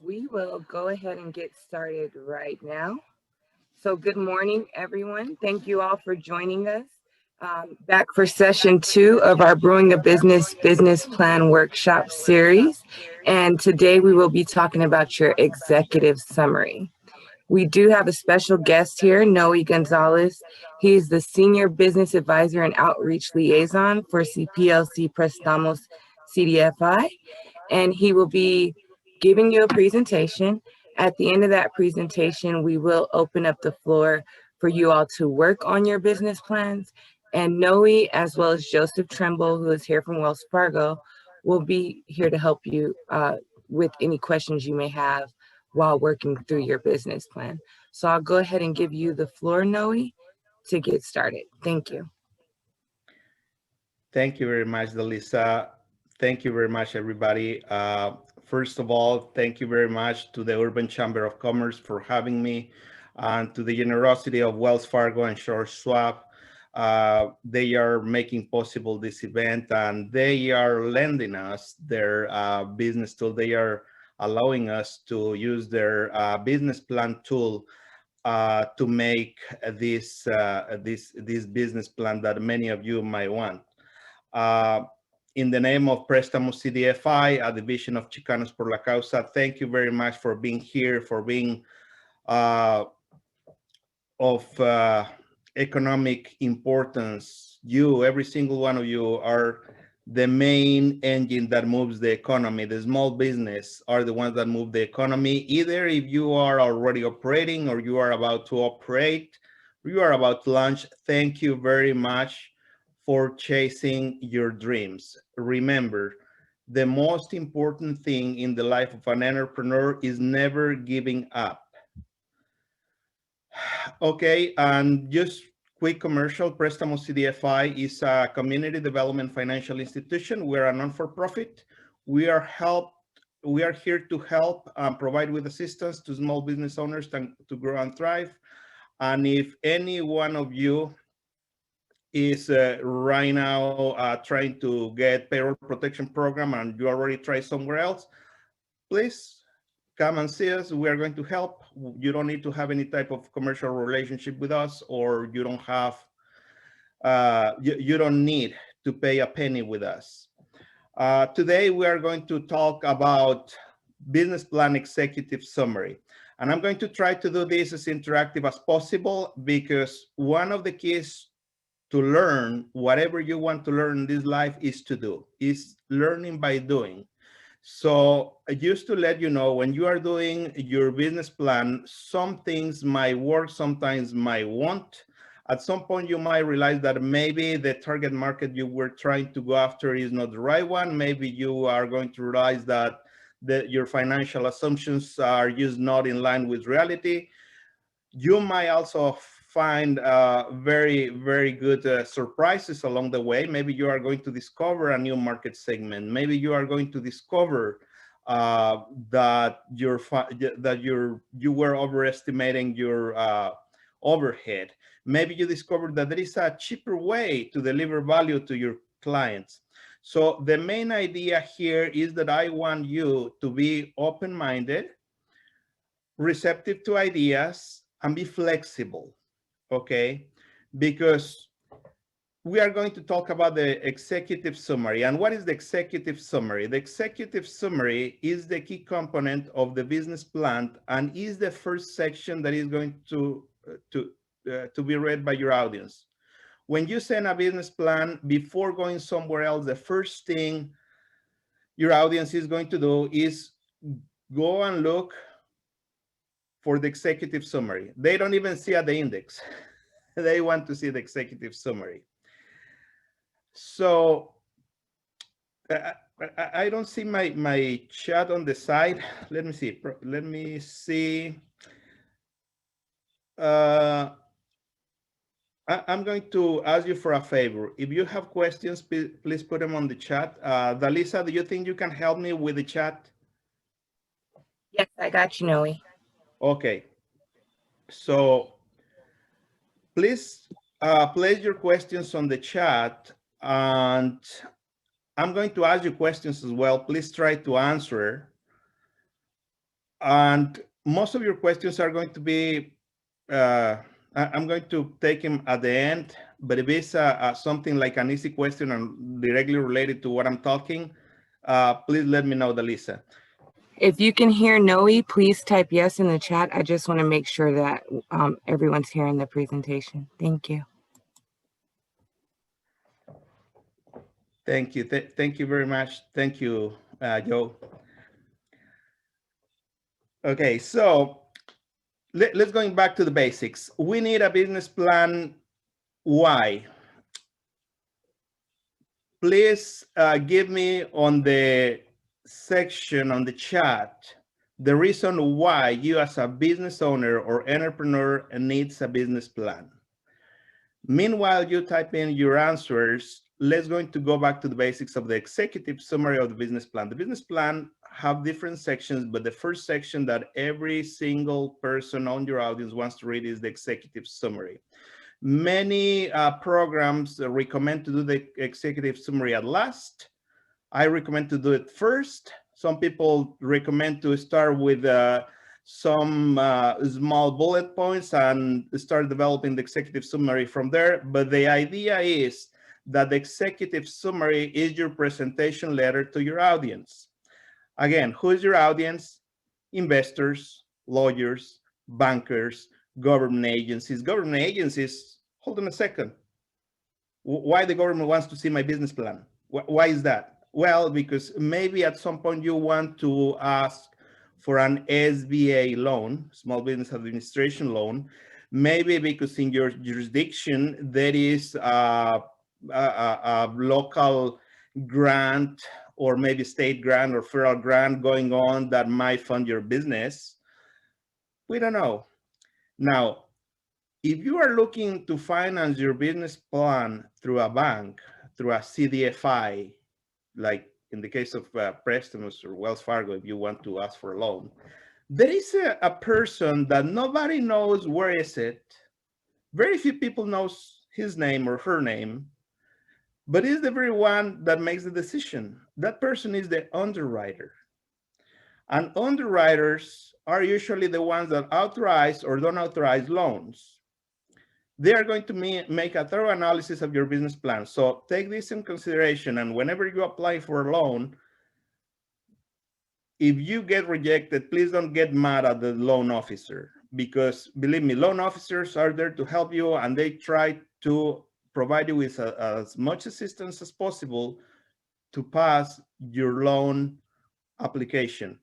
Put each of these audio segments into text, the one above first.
We will go ahead and get started right now. So good morning, everyone. Thank you all for joining us. Back for session 2 of our Brewing a Business Plan Workshop series. And today we will be talking about your executive summary. We do have a special guest here, Noe Gonzalez. He is the Senior Business Advisor and Outreach Liaison for CPLC Prestamos Cdfi, and he will be giving you a presentation. At the end of that presentation, we will open up the floor for you all to work on your business plans. And Noe, as well as Joseph Tremble, who is here from Wells Fargo, will be here to help you with any questions you may have while working through your business plan. So I'll go ahead and give you the floor, Noe, to get started. Thank you. Thank you very much, Delisa. Thank you very much, everybody. First of all, thank you very much to the Urban Chamber of Commerce for having me, and to the generosity of Wells Fargo and George Schwab. They are making possible this event, and they are lending us their business tool. They are allowing us to use their business plan tool to make this business plan that many of you might want. Uh, in the name of Prestamos Cdfi, a division of Chicanos por la Causa, thank you very much for being here, for being of economic importance. You, every single one of you, are the main engine that moves the economy. The small business are the ones that move the economy, either if you are already operating or you are about to operate, or you are about to launch. Thank you very much for chasing your dreams. Remember, the most important thing in the life of an entrepreneur is never giving up. Okay, and just quick commercial, Prestamos Cdfi is a community development financial institution. We're a non-for-profit. We are here to help provide with assistance to small business owners to grow and thrive. And if any one of you is right now trying to get payroll protection program and you already tried somewhere else, please come and see us. We are going to help. You don't need to have any type of commercial relationship with us, or you don't have, you don't need to pay a penny with us. Today, we are going to talk about business plan executive summary. And I'm going to try to do this as interactive as possible, because one of the keys to learn whatever you want to learn in this life is learning by doing. So just to let you know, when you are doing your business plan, some things might work, sometimes might won't. At some point, you might realize that maybe the target market you were trying to go after is not the right one. Maybe you are going to realize that your financial assumptions are just not in line with reality. You might also find very, very good surprises along the way. Maybe you are going to discover a new market segment. Maybe you are going to discover that you were overestimating your overhead. Maybe you discovered that there is a cheaper way to deliver value to your clients. So the main idea here is that I want you to be open-minded, receptive to ideas, and be flexible. Okay, because we are going to talk about the executive summary. And what is the executive summary? The executive summary is the key component of the business plan and is the first section that is going to be read by your audience. When you send a business plan, before going somewhere else, the first thing your audience is going to do is go and look for the executive summary. They don't even see at the index. They want to see the executive summary. So I don't see my chat on the side. Let me see. Let me see. I'm going to ask you for a favor. If you have questions, please put them on the chat. Dalisa, do you think you can help me with the chat? Yes, I got you, Noe. Okay. So please place your questions on the chat, and I'm going to ask you questions as well. Please try to answer. And most of your questions are going to be, I'm going to take them at the end, but if it's something like an easy question and directly related to what I'm talking, please let me know, Dalisa. If you can hear Noe, please type yes in the chat. I just want to make sure that everyone's hearing the presentation. Thank you. Thank you. Thank you very much. Thank you, Joe. Okay, so let's going back to the basics. We need a business plan. Why? Please give me on the section on the chat the reason why you as a business owner or entrepreneur needs a business plan. Meanwhile, you type in your answers. Let's going to go back to the basics of the executive summary of the business plan. The business plan have different sections, but the first section that every single person on your audience wants to read is the executive summary. Many programs recommend to do the executive summary at last. I recommend to do it first. Some people recommend to start with some small bullet points and start developing the executive summary from there. But the idea is that the executive summary is your presentation letter to your audience. Again, who is your audience? Investors, lawyers, bankers, government agencies. Government agencies, hold on a second. Why the government wants to see my business plan? Why is that? Well, because maybe at some point you want to ask for an SBA loan, Small Business Administration loan, maybe because in your jurisdiction there is a local grant or maybe state grant or federal grant going on that might fund your business. We don't know. Now, if you are looking to finance your business plan through a bank, through a Cdfi, like in the case of Preston's or Wells Fargo, if you want to ask for a loan, there is a person that nobody knows where is it. Very few people knows his name or her name, but is the very one that makes the decision. That person is the underwriter. And underwriters are usually the ones that authorize or don't authorize loans. They are going to make a thorough analysis of your business plan. So take this in consideration. And whenever you apply for a loan, if you get rejected, please don't get mad at the loan officer, because believe me, loan officers are there to help you and they try to provide you with as much assistance as possible to pass your loan application.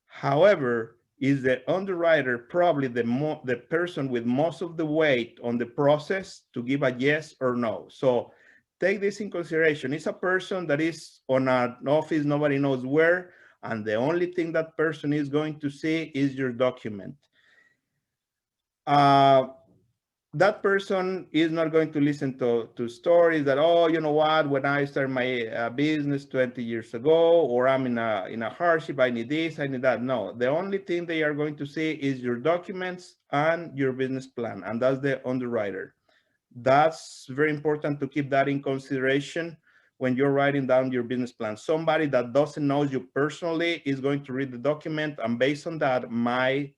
However, is the underwriter probably the person with most of the weight on the process to give a yes or no. So take this in consideration. It's a person that is on an office, nobody knows where, and the only thing that person is going to see is your document. That person is not going to listen to stories that, oh, you know what, when I started my business 20 years ago, or I'm in a hardship, I need this, I need that. No, the only thing they are going to see is your documents and your business plan, and that's the underwriter. That's very important to keep that in consideration when you're writing down your business plan. Somebody that doesn't know you personally is going to read the document, and based on that, might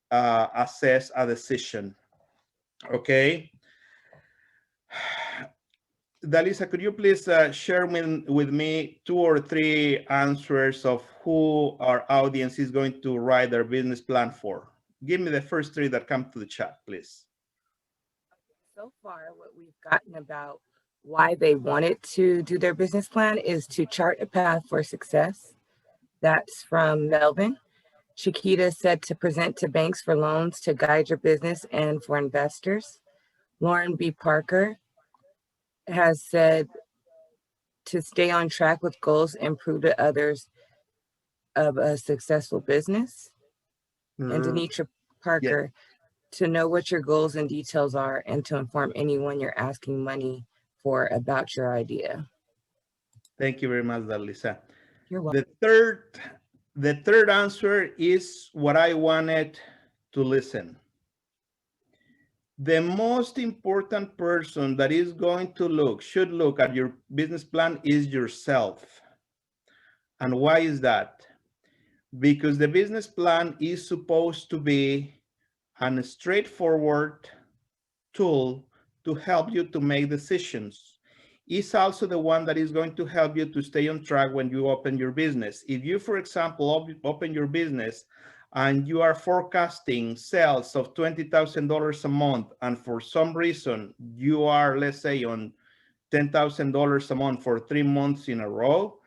assess a decision. Okay. Dalisa, could you please share with me 2 or 3 answers of who our audience is going to write their business plan for? Give me the first 3 that come to the chat, please. So far, what we've gotten about why they wanted to do their business plan is to chart a path for success. That's from Melvin. Chiquita said to present to banks for loans to guide your business and for investors. Lauren B. Parker has said to stay on track with goals and prove to others of a successful business. And Denitra Parker, to know what your goals and details are and to inform anyone you're asking money for about your idea. Thank you very much, Dalisa. You're welcome. The third answer is what I wanted to listen. The most important person that is going to should look at your business plan is yourself. And why is that? because the business plan is supposed to be a straightforward tool to help you to make decisions. It's also the one that is going to help you to stay on track when you open your business. If you, for example, open your business and you are forecasting sales of $20,000 a month, and for some reason you are, let's say, on $10,000 a month for 3 months in a row,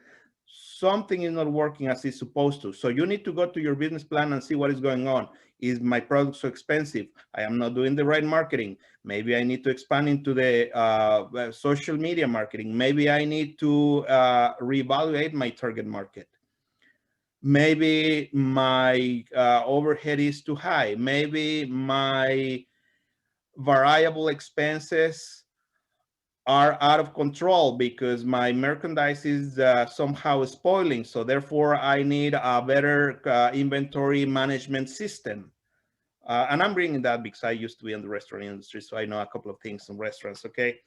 something is not working as it's supposed to. So you need to go to your business plan and see what is going on. Is my product so expensive? I am not doing the right marketing. Maybe I need to expand into the social media marketing. Maybe I need to reevaluate my target market. Maybe my overhead is too high. Maybe my variable expenses are out of control because my merchandise is somehow spoiling. So therefore, I need a better inventory management system. And I'm bringing that because I used to be in the restaurant industry, so I know a couple of things in restaurants, okay?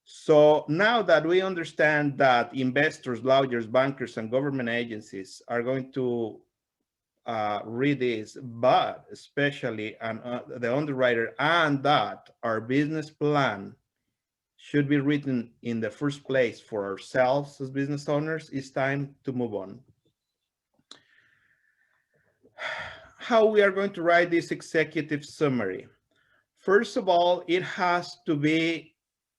So now that we understand that investors, lawyers, bankers, and government agencies are going to read this, but especially the underwriter, and that our business plan should be written in the first place for ourselves as business owners, it's time to move on. How we are going to write this executive summary? First of all, it has to be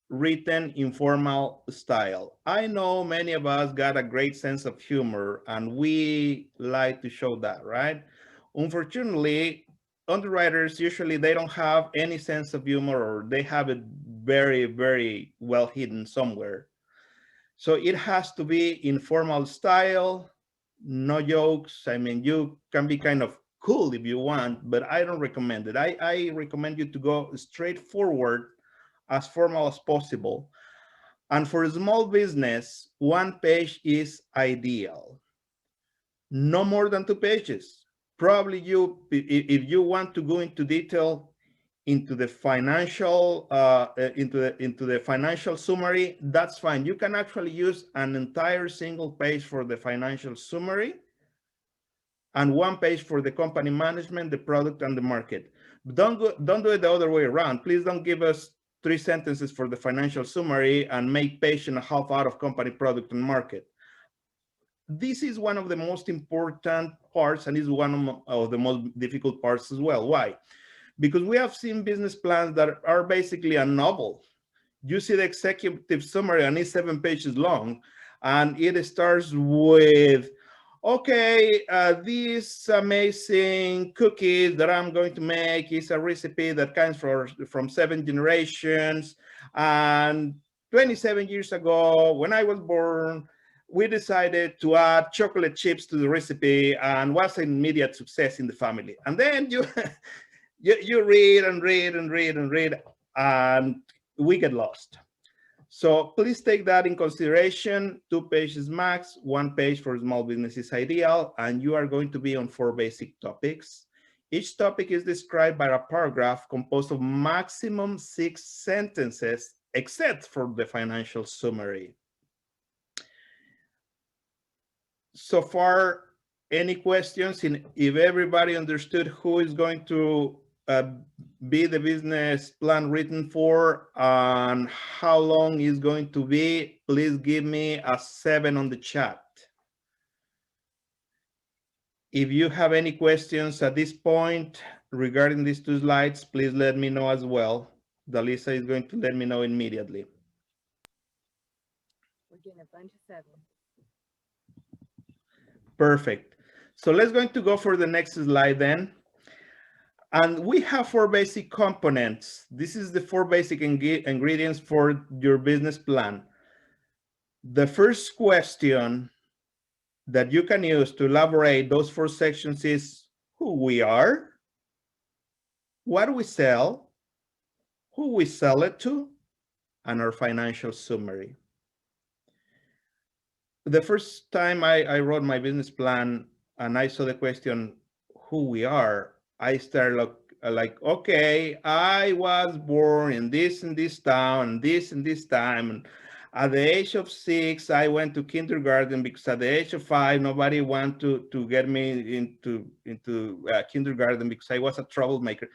written in formal style. I know many of us got a great sense of humor and we like to show that, right? Unfortunately, underwriters usually they don't have any sense of humor, or they have it very, very well hidden somewhere. So it has to be in formal style, no jokes. I mean, you can be kind of cool if you want, but I don't recommend it. I recommend you to go straight forward, as formal as possible. And for a small business, 1 page is ideal. No more than 2 pages. Probably if you want to go into detail into the financial into the financial summary, that's fine. You can actually use an entire single page for the financial summary and 1 page for the company management, the product, and the market. But don't do it the other way around. Please don't give us 3 sentences for the financial summary and make page and a half out of company, product, and market. This is one of the most important parts, and is one of the most difficult parts as well. Why? Because we have seen business plans that are basically a novel. You see the executive summary and it's 7 pages long, and it starts with, okay, these amazing cookies that I'm going to make is a recipe that comes from 7 generations. And 27 years ago, when I was born, we decided to add chocolate chips to the recipe, and was an immediate success in the family. And then you read and read and read and read, and we get lost. So please take that in consideration. 2 pages max, 1 page for small business is ideal, and you are going to be on 4 basic topics. Each topic is described by a paragraph composed of maximum 6 sentences, except for the financial summary. So far, any questions? If everybody understood who is going to be the business plan written for and how long is going to be, please give me a 7 on the chat. If you have any questions at this point regarding these 2 slides, please let me know as well. Dalisa is going to let me know immediately. We're getting a bunch of 7. Perfect. So let's going to go for the next slide then. And we have 4 basic components. This is the 4 basic ingredients for your business plan. The first question that you can use to elaborate those 4 sections is who we are, what we sell, who we sell it to, and our financial summary. The first time I wrote my business plan and I saw the question, who we are, I started like, okay, I was born in this and this town, and this and this time, At the age of 6, I went to kindergarten because at the age of 5, nobody wanted to get me into kindergarten because I was a troublemaker.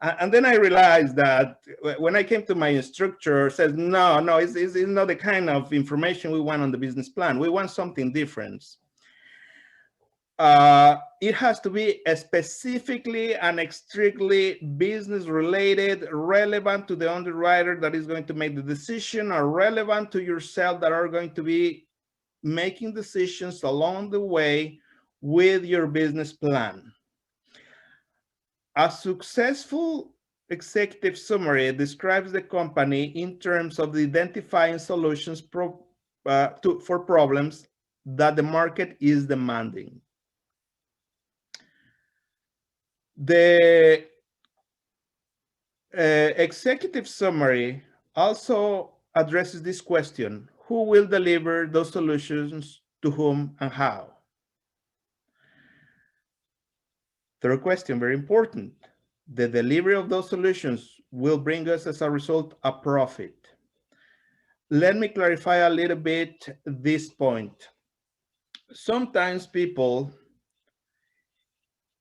And then I realized that when I came to my instructor, says, no, it's not the kind of information we want on the business plan. We want something different. It has to be specifically and strictly business related, relevant to the underwriter that is going to make the decision, or relevant to yourself that are going to be making decisions along the way with your business plan. A successful executive summary describes the company in terms of identifying solutions for problems that the market is demanding. The executive summary also addresses this question: who will deliver those solutions, to whom, and how? Third question, very important. The delivery of those solutions will bring us, as a result, a profit. Let me clarify a little bit this point. Sometimes people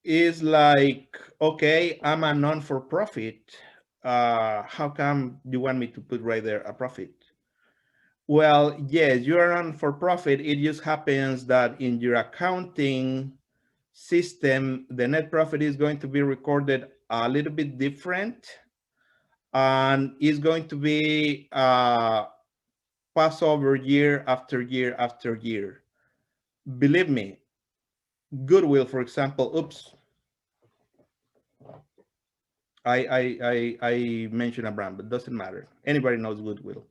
is like, okay, I'm a non-for-profit. How come you want me to put right there a profit? Well, yes, you're a non-for-profit. It just happens that in your accounting system, the net profit is going to be recorded a little bit different, and is going to be pass over year after year after year. Believe me, goodwill, for example, oops, I mentioned a brand, but doesn't matter. Anybody knows goodwill.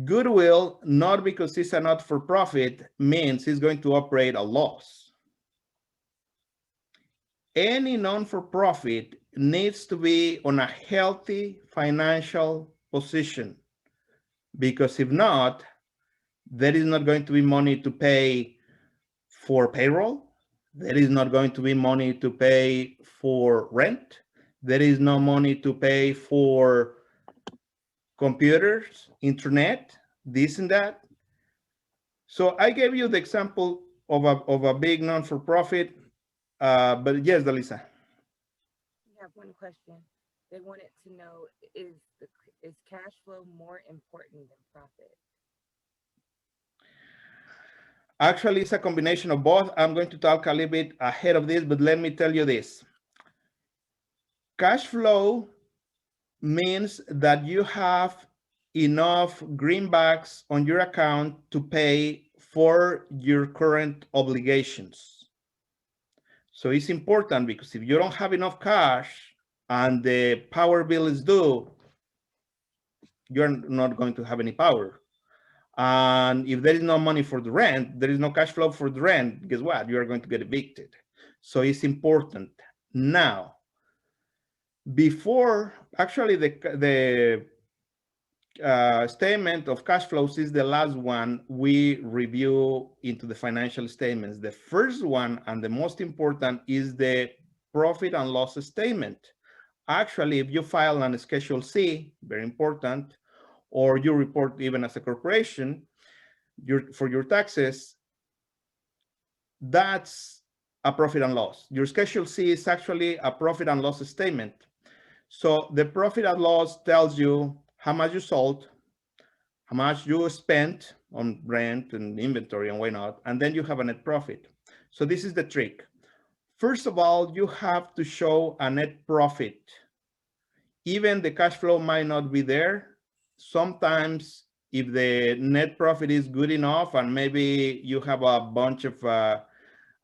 Goodwill, not because it's a not-for-profit, means it's going to operate a loss. Any non-for-profit needs to be on a healthy financial position, because if not, there is not going to be money to pay for payroll. There is not going to be money to pay for rent. There is no money to pay for computers, internet, this and that. So I gave you the example of a big non-for-profit, but yes, Dalisa. I have one question. They wanted to know, is cash flow more important than profit? Actually, it's a combination of both. I'm going to talk a little bit ahead of this, but let me tell you this. Cash flow means that you have enough greenbacks on your account to pay for your current obligations. So it's important, because if you don't have enough cash and the power bill is due, you're not going to have any power. And if there is no money for the rent, there is no cash flow for the rent, guess what? You are going to get evicted. So it's important. Now, before, actually, the statement of cash flows is the last one we review into the financial statements. The first one, and the most important, is the profit and loss statement. Actually, if you file on a Schedule C, very important, or you report even as a corporation for your taxes, that's a profit and loss. Your Schedule C is actually a profit and loss statement. So the profit and loss tells you how much you sold, how much you spent on rent and inventory and whatnot, and then you have a net profit. So this is the trick. First of all, you have to show a net profit. Even the cash flow might not be there. Sometimes if the net profit is good enough, and maybe you have a bunch of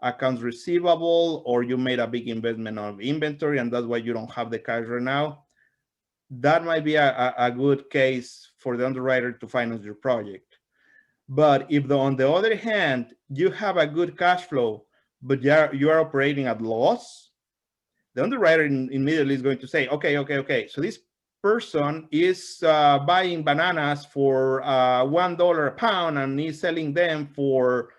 accounts receivable, or you made a big investment of inventory and that's why you don't have the cash right now, that might be a good case for the underwriter to finance your project. But if on the other hand, you have a good cash flow, but you are operating at loss, the underwriter immediately is going to say, okay. So this person is buying bananas for $1 a pound and he's selling them for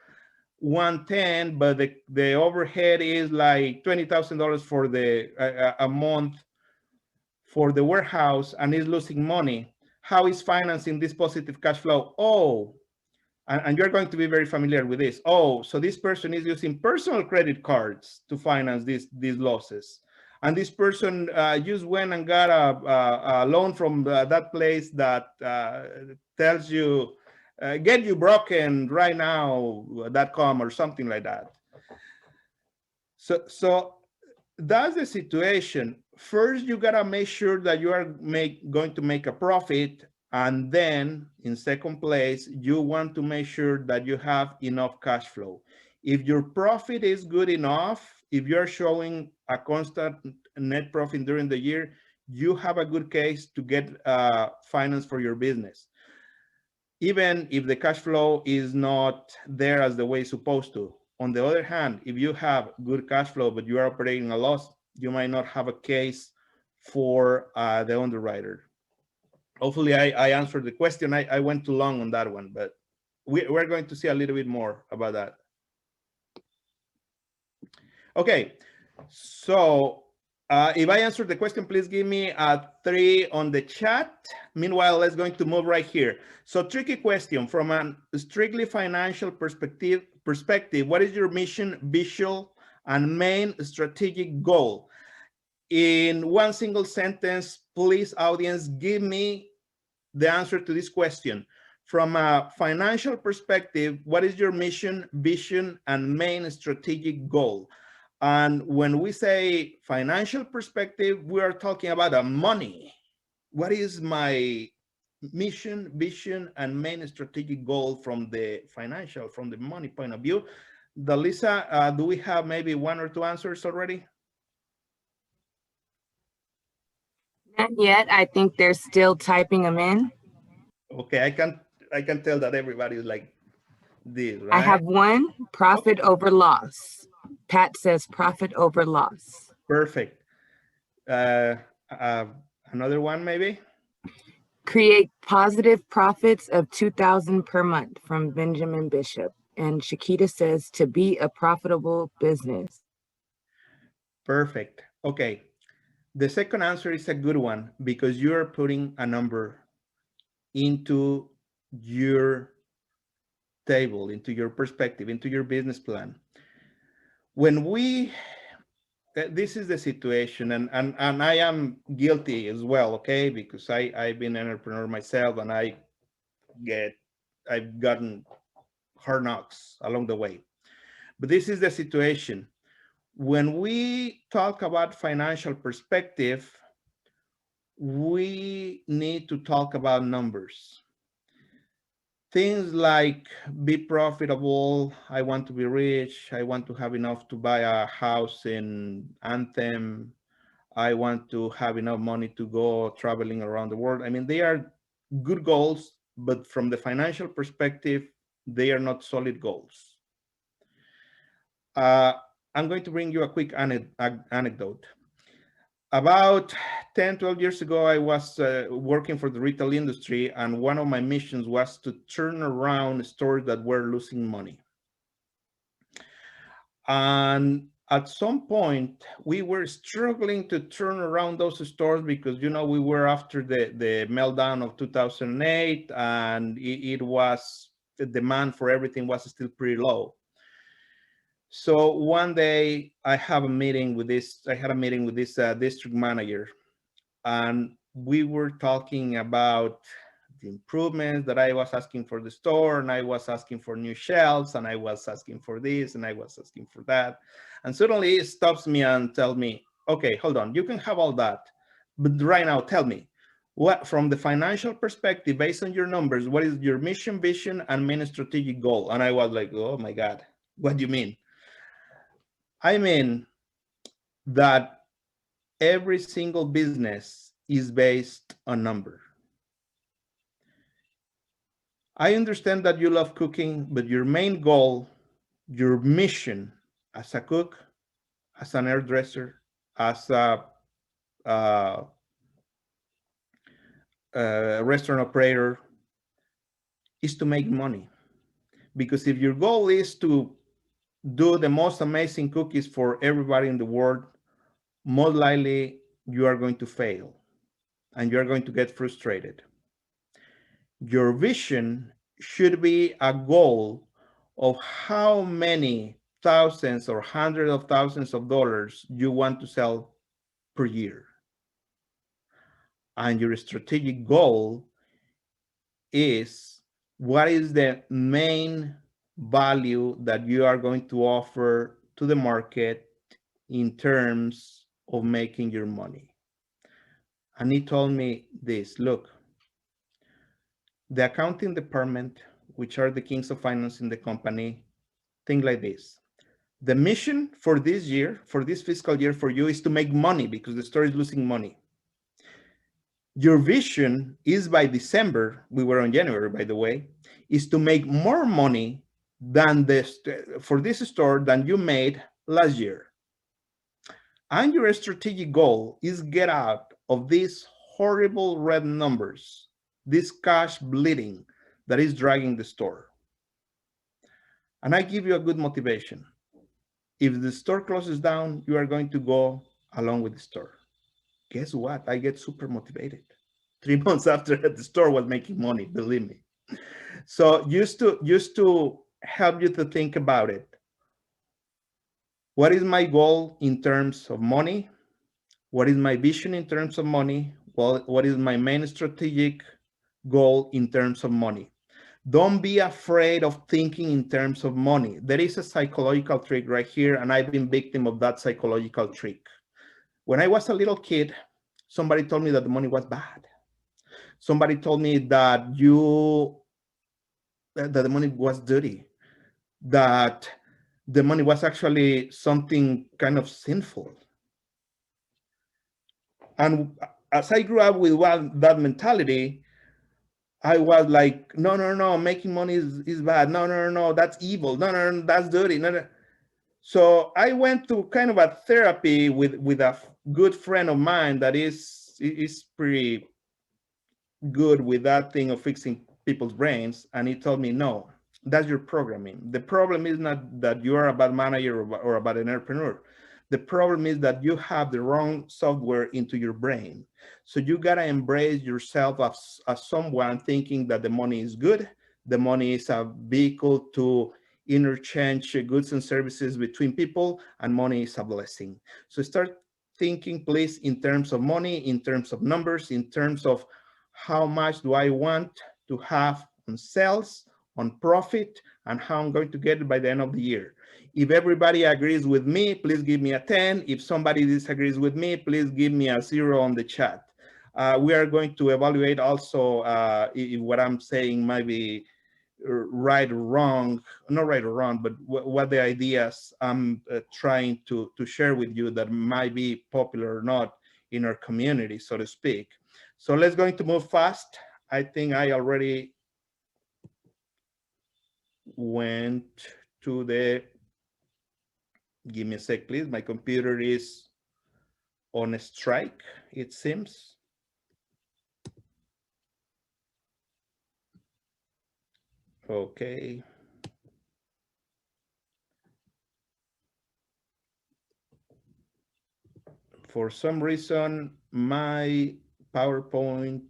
$110, but the overhead is like $20,000 for a month for the warehouse, and is losing money. how is financing this positive cash flow? Oh, and you're going to be very familiar with this. Oh, so this person is using personal credit cards to finance these losses. And this person just went and got a loan from that place that tells you, get you broken right now.com or something like that. So that's the situation. First, you gotta make sure that you are going to make a profit. And then in second place, you want to make sure that you have enough cash flow. If your profit is good enough, if you're showing a constant net profit during the year, you have a good case to get finance for your business. Even if the cash flow is not there as the way it's supposed to. On the other hand, if you have good cash flow, but you are operating a loss, you might not have a case for the underwriter. Hopefully I answered the question. I went too long on that one, but we're going to see a little bit more about that. Okay, so if I answered the question, please give me a 3 on the chat. Meanwhile, let's going to move right here. So tricky question from a strictly financial perspective, what is your mission, vision, and main strategic goal? In one single sentence, please, audience, give me the answer to this question. From a financial perspective, what is your mission, vision, and main strategic goal? And when we say financial perspective, we are talking about money. What is my mission, vision, and main strategic goal from the financial, from the money point of view? Dalisa, do we have maybe 1 or 2 answers already? Not yet. I think they're still typing them in. Okay, I can tell that everybody is like this, right? I have 1, profit over loss. Pat says profit over loss. Perfect. Another one maybe? Create positive profits of $2,000 per month from Benjamin Bishop. And Shakita says to be a profitable business. Perfect. Okay. The second answer is a good one because you're putting a number into your table, into your perspective, into your business plan. When we, this is the situation, and I am guilty as well, okay, because I've been an entrepreneur myself, and I've gotten hard knocks along the way. But this is the situation. When we talk about financial perspective, we need to talk about numbers. Things like be profitable, I want to be rich, I want to have enough to buy a house in Anthem, I want to have enough money to go traveling around the world. I mean, they are good goals, but from the financial perspective, they are not solid goals. I'm going to bring you a quick anecdote. About 10, 12 years ago, I was working for the retail industry, and one of my missions was to turn around stores that were losing money. And at some point, we were struggling to turn around those stores because, you know, we were after the meltdown of 2008, and it was, the demand for everything was still pretty low. So one day I had a meeting with this district manager, and we were talking about the improvements that I was asking for the store, and I was asking for new shelves, and I was asking for this, and I was asking for that. And suddenly he stops me and tells me, okay, hold on, you can have all that, but right now tell me, what, from the financial perspective, based on your numbers, what is your mission, vision, and main strategic goal? And I was like, oh my God, what do you mean? I mean that every single business is based on number. I understand that you love cooking, but your main goal, your mission as a cook, as an hairdresser, as a restaurant operator, is to make money. Because if your goal is to do the most amazing cookies for everybody in the world, most likely you are going to fail and you are going to get frustrated. Your vision should be a goal of how many thousands or hundreds of thousands of dollars you want to sell per year. And your strategic goal is what is the main value that you are going to offer to the market in terms of making your money. And he told me this, look, the accounting department, which are the kings of finance in the company, think like this. The mission for this year, for this fiscal year for you, is to make money because the store is losing money. Your vision is by December, we were on January, by the way, is to make more money than for this store than you made last year. And your strategic goal is get out of these horrible red numbers, this cash bleeding that is dragging the store. And I give you a good motivation. If the store closes down, you are going to go along with the store. Guess what? I get super motivated. 3 months after, the store was making money, believe me. So just to help you to think about it. What is my goal in terms of money? What is my vision in terms of money? Well, what is my main strategic goal in terms of money? Don't be afraid of thinking in terms of money. There is a psychological trick right here, and I've been victim of that psychological trick. When I was a little kid, somebody told me that the money was bad. Somebody told me that the money was dirty, that the money was actually something kind of sinful. And as I grew up with that mentality, I was like, no, making money is bad. No, that's evil. No, that's dirty. No. So I went to kind of a therapy with a good friend of mine that is pretty good with that thing of fixing people's brains. And he told me, no, that's your programming. The problem is not that you are a bad manager or a bad entrepreneur. The problem is that you have the wrong software into your brain. So you gotta embrace yourself as someone thinking that the money is good. The money is a vehicle to interchange goods and services between people, and money is a blessing. So start thinking, please, in terms of money, in terms of numbers, in terms of how much do I want to have on sales, on profit, and how I'm going to get it by the end of the year. If everybody agrees with me, please give me a 10. If somebody disagrees with me, please give me a 0 on the chat. We are going to evaluate also if what I'm saying might be right or wrong, not right or wrong, but what the ideas I'm trying to share with you that might be popular or not in our community, so to speak. So let's going to move fast. I think I already went to the, give me a sec, please. My computer is on a strike, it seems. Okay. For some reason, my PowerPoint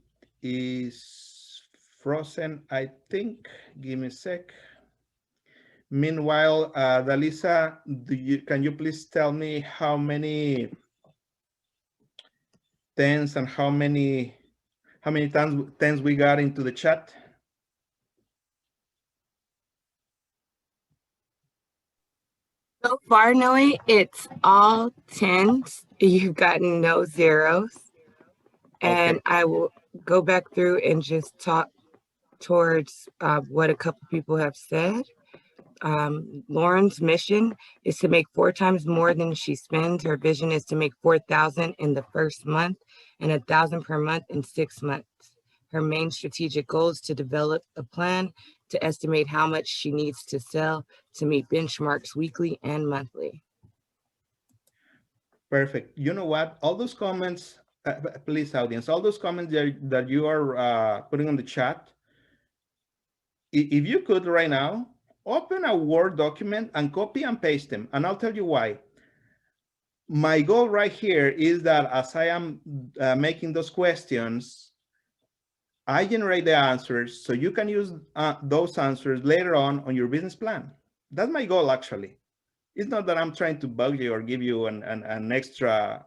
is frozen, I think. Give me a sec. Meanwhile, Dalisa, can you please tell me how many tens and how many tens we got into the chat? So far, Noe, it's all 10s. You've gotten no zeros. And Okay. I will go back through and just talk towards what a couple people have said. Lauren's mission is to make 4 times more than she spends. Her vision is to make 4,000 in the first month and 1,000 per month in 6 months. Her main strategic goal is to develop a plan to estimate how much she needs to sell to meet benchmarks weekly and monthly. Perfect. You know what? All those comments, please, audience, all those comments that you are putting on the chat, if you could right now, open a Word document and copy and paste them. And I'll tell you why. My goal right here is that as I am making those questions, I generate the answers so you can use those answers later on your business plan. That's my goal, actually. It's not that I'm trying to bug you or give you an extra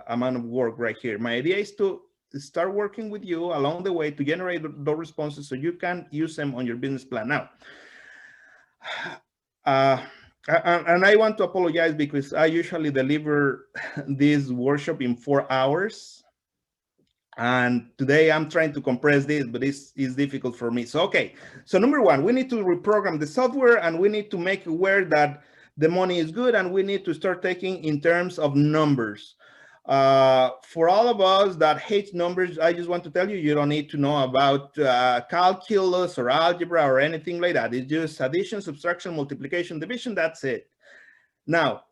amount of work right here. My idea is to start working with you along the way to generate those responses so you can use them on your business plan. Now, and I want to apologize because I usually deliver this workshop in 4 hours. And today I'm trying to compress this, but it's difficult for me. So, okay. So number one, we need to reprogram the software and we need to make aware that the money is good and we need to start taking in terms of numbers. For all of us that hate numbers, I just want to tell you, you don't need to know about calculus or algebra or anything like that. It's just addition, subtraction, multiplication, division, that's it. Now,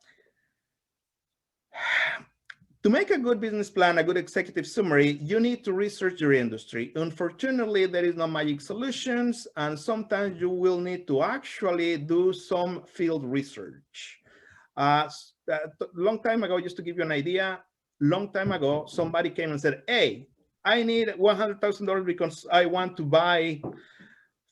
to make a good business plan, a good executive summary, you need to research your industry. Unfortunately, there is no magic solutions, and sometimes you will need to actually do some field research. Long time ago, just to give you an idea, long time ago, somebody came and said, hey, I need $100,000 because I want to buy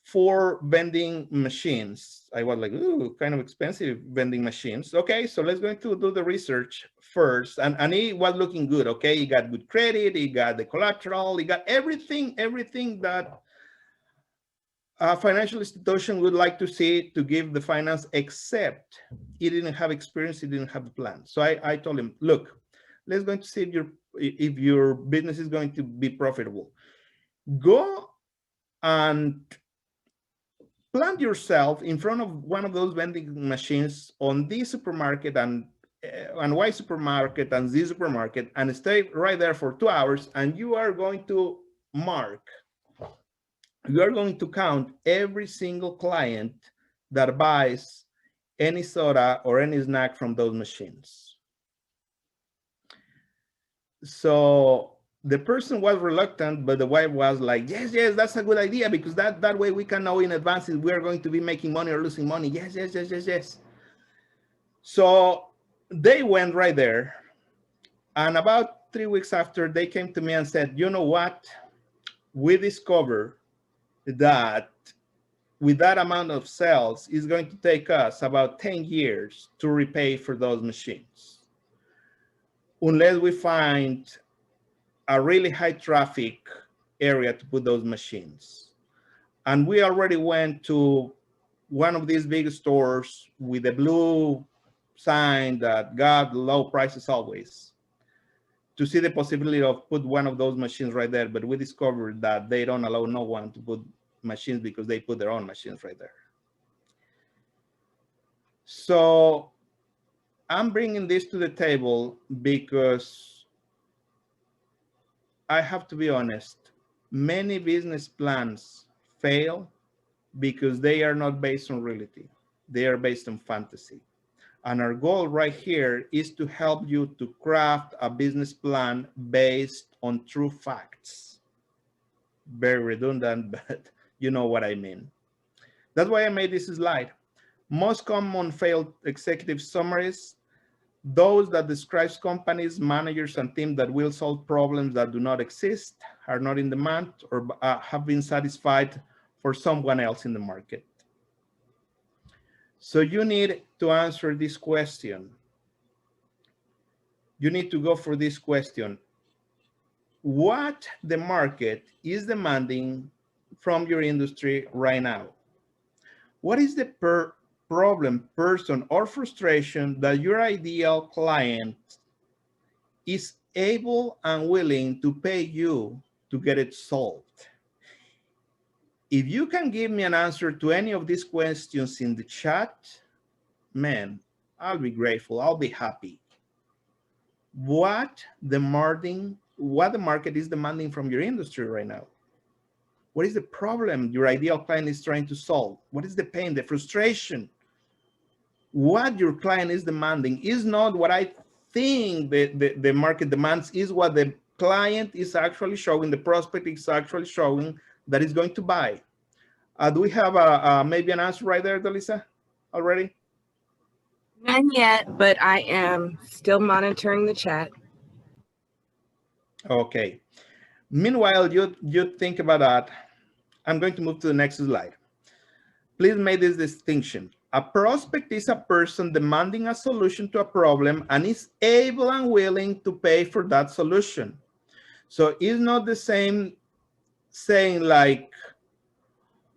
4 vending machines. I was like, ooh, kind of expensive vending machines. Okay, so let's go to do the research first. And he was looking good, okay? He got good credit, he got the collateral, he got everything that a financial institution would like to see to give the finance, except he didn't have experience, he didn't have a plan. So I told him, look, let's go to see if your business is going to be profitable. Go and plant yourself in front of one of those vending machines on this supermarket and Y supermarket and Z supermarket and stay right there for 2 hours, and you are going to you are going to count every single client that buys any soda or any snack from those machines. So the person was reluctant, but the wife was like, yes, that's a good idea, because that way we can know in advance if we're going to be making money or losing money. Yes. So they went right there. And about 3 weeks after, they came to me and said, you know what? We discovered that with that amount of sales, it's going to take us about 10 years to repay for those machines, unless we find a really high traffic area to put those machines. And we already went to one of these big stores with a blue sign that got low prices always, to see the possibility of put one of those machines right there. But we discovered that they don't allow no one to put machines because they put their own machines right there. So I'm bringing this to the table because I have to be honest, many business plans fail because they are not based on reality. They are based on fantasy. And our goal right here is to help you to craft a business plan based on true facts. Very redundant, but you know what I mean. That's why I made this slide. Most common failed executive summaries: those that describes companies, managers, and teams that will solve problems that do not exist, are not in demand, or have been satisfied for someone else in the market. So you need to answer this question. You need to go for this question. What the market is demanding from your industry right now? What is the problem, person, or frustration that your ideal client is able and willing to pay you to get it solved? If you can give me an answer to any of these questions in the chat, man, I'll be grateful. I'll be happy. What the market is demanding from your industry right now? What is the problem your ideal client is trying to solve? What is the pain, the frustration? What your client is demanding is not what I think the market demands, is what the client is actually showing, the prospect is actually showing that is going to buy. Do we have maybe an answer right there, Delisa, already? None yet, but I am still monitoring the chat. Okay. Meanwhile, you think about that. I'm going to move to the next slide. Please make this distinction. A prospect is a person demanding a solution to a problem and is able and willing to pay for that solution. So it's not the same saying like,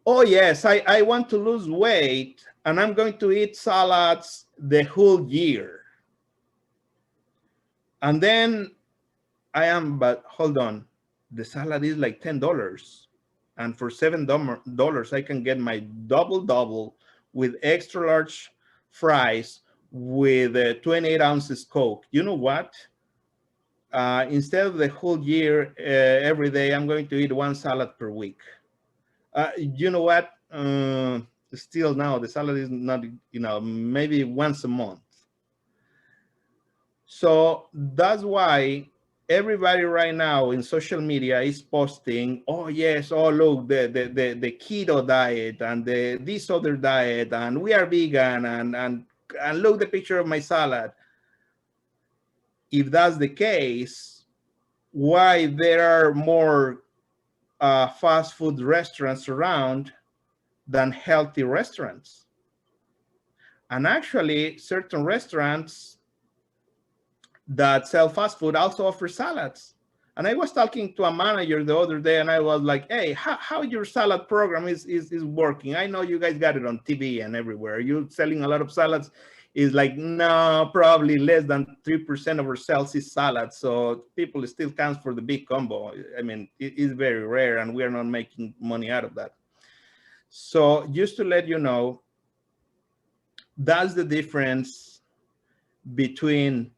oh yes, I want to lose weight and I'm going to eat salads the whole year. And then but hold on, the salad is like $10. And for $7, I can get my double with extra large fries with 28 ounces Coke. You know what? Instead of the whole year, every day, I'm going to eat one salad per week. You know what? Still now, the salad is not, maybe once a month. So that's why everybody right now in social media is posting, oh yes, oh look, the keto diet and this other diet, and we are vegan, and look the picture of my salad. If that's the case, why there are more fast food restaurants around than healthy restaurants? And actually, certain restaurants that sell fast food also offer salads. And I was talking to a manager the other day, and I was like, hey, how your salad program is working? I know you guys got it on TV and everywhere. Are you selling a lot of salads? Is like, no, probably less than 3% of our sales is salad. So people still count for the big combo. I mean, it is very rare, and we are not making money out of that. So just to let you know, that's the difference between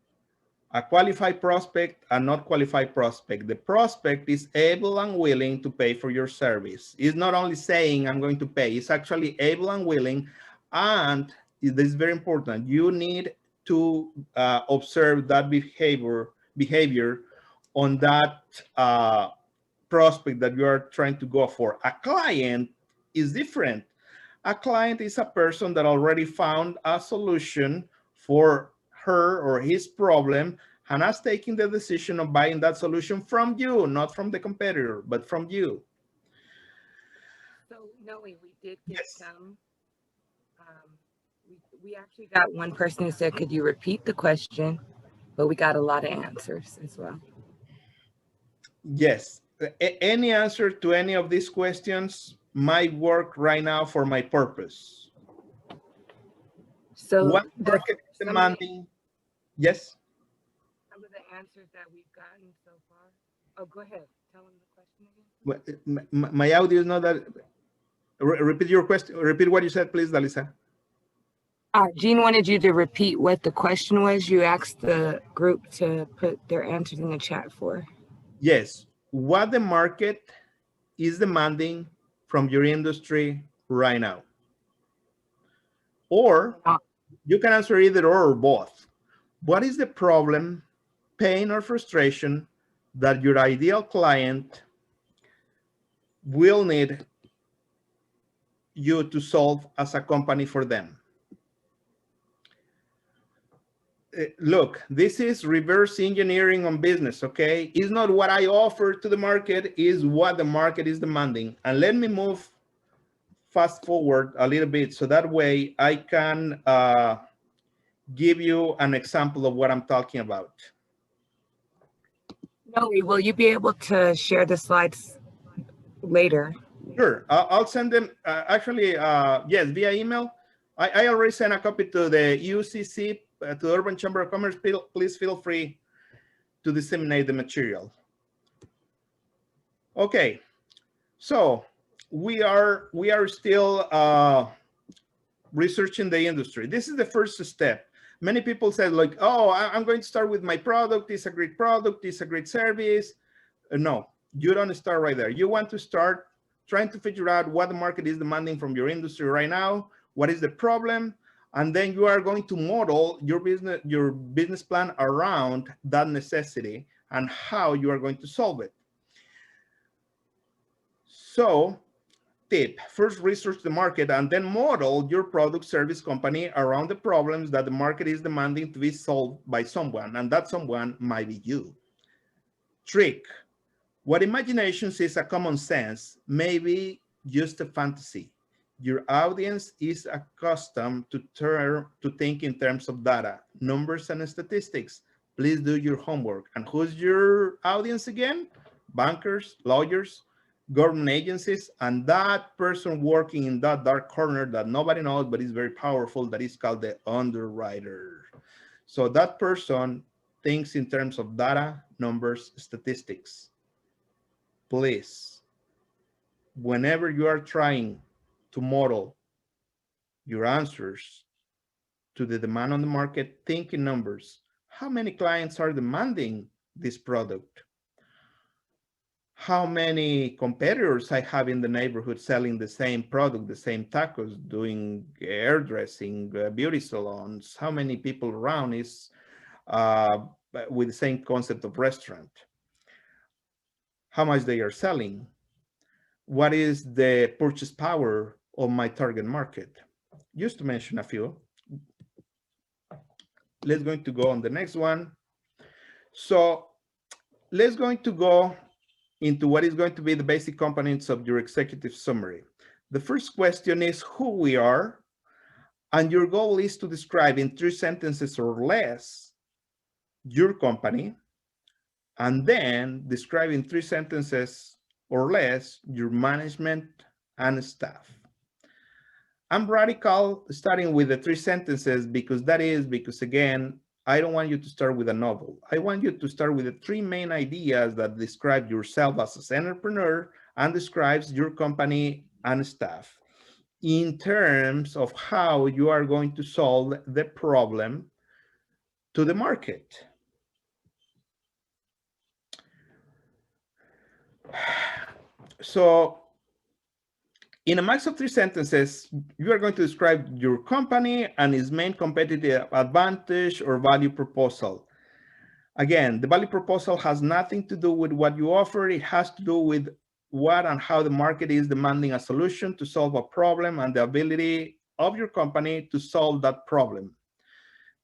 a qualified prospect and not qualified prospect. The prospect is able and willing to pay for your service. It's not only saying I'm going to pay, it's actually able and willing. And this is very important. You need to observe that behavior on that prospect that you are trying to go for. A client is different. A client is a person that already found a solution for her or his problem and has taken the decision of buying that solution from you, not from the competitor, but from you. So, Noe, we did get Yes. some. We actually got one person who said, could you repeat the question? But we got a lot of answers as well. Yes. Any answer to any of these questions might work right now for my purpose. So what market is demanding? Yes. Some of the answers that we've gotten so far. Oh, go ahead. Tell them the question again. My audio is not that. Repeat your question. Repeat what you said, please, Dalisa. Jean wanted you to repeat what the question was. You asked the group to put their answers in the chat for. Yes. What the market is demanding from your industry right now? Or you can answer either or both. What is the problem, pain, or frustration that your ideal client will need you to solve as a company for them? Look, this is reverse engineering on business, okay? It's not what I offer to the market, is what the market is demanding. And let me move fast forward a little bit so that way I can give you an example of what I'm talking about. No, will you be able to share the slides later? Sure, I'll send them, yes, via email. I already sent a copy to the UCC, to the Urban Chamber of Commerce. Please feel free to disseminate the material. Okay, so we are still researching the industry. This is the first step. Many people said like, oh, I'm going to start with my product. It's a great product. It's a great service. No, you don't start right there. You want to start trying to figure out what the market is demanding from your industry right now. What is the problem? And then you are going to model your business plan around that necessity and how you are going to solve it. So, tip, first research the market and then model your product service company around the problems that the market is demanding to be solved by someone, and that someone might be you. Trick, What imaginations is a common sense, maybe just a fantasy. Your audience is accustomed to think in terms of data, numbers, and statistics. Please do your homework. And who's your audience again? Bankers, lawyers, government agencies, and that person working in that dark corner that nobody knows, but is very powerful, that is called the underwriter. So that person thinks in terms of data, numbers, statistics. Please, whenever you are trying to model your answers to the demand on the market, think in numbers. How many clients are demanding this product? How many competitors I have in the neighborhood selling the same product, the same tacos, doing hairdressing, beauty salons? How many people around is with the same concept of restaurant? How much they are selling? What is the purchase power of my target market? Just to mention a few. Let's going to go on the next one. So let's going to go into what is going to be the basic components of your executive summary. The first question is who we are, and your goal is to describe in 3 sentences or less your company, and then describe in 3 sentences or less your management and staff. I'm radical starting with the 3 sentences because again, I don't want you to start with a novel. I want you to start with the 3 main ideas that describe yourself as an entrepreneur and describes your company and staff in terms of how you are going to solve the problem to the market. So in a max of 3 sentences, you are going to describe your company and its main competitive advantage or value proposal. Again, the value proposal has nothing to do with what you offer. It has to do with what and how the market is demanding a solution to solve a problem and the ability of your company to solve that problem.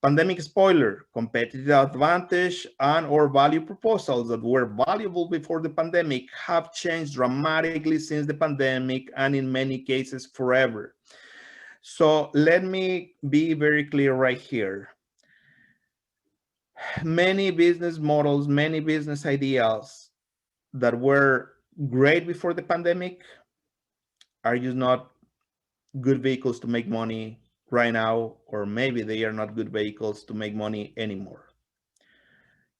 Pandemic spoiler, competitive advantage and or value proposals that were valuable before the pandemic have changed dramatically since the pandemic and in many cases forever. So let me be very clear right here. Many business models, many business ideas that were great before the pandemic are just not good vehicles to make money right now, or maybe they are not good vehicles to make money anymore.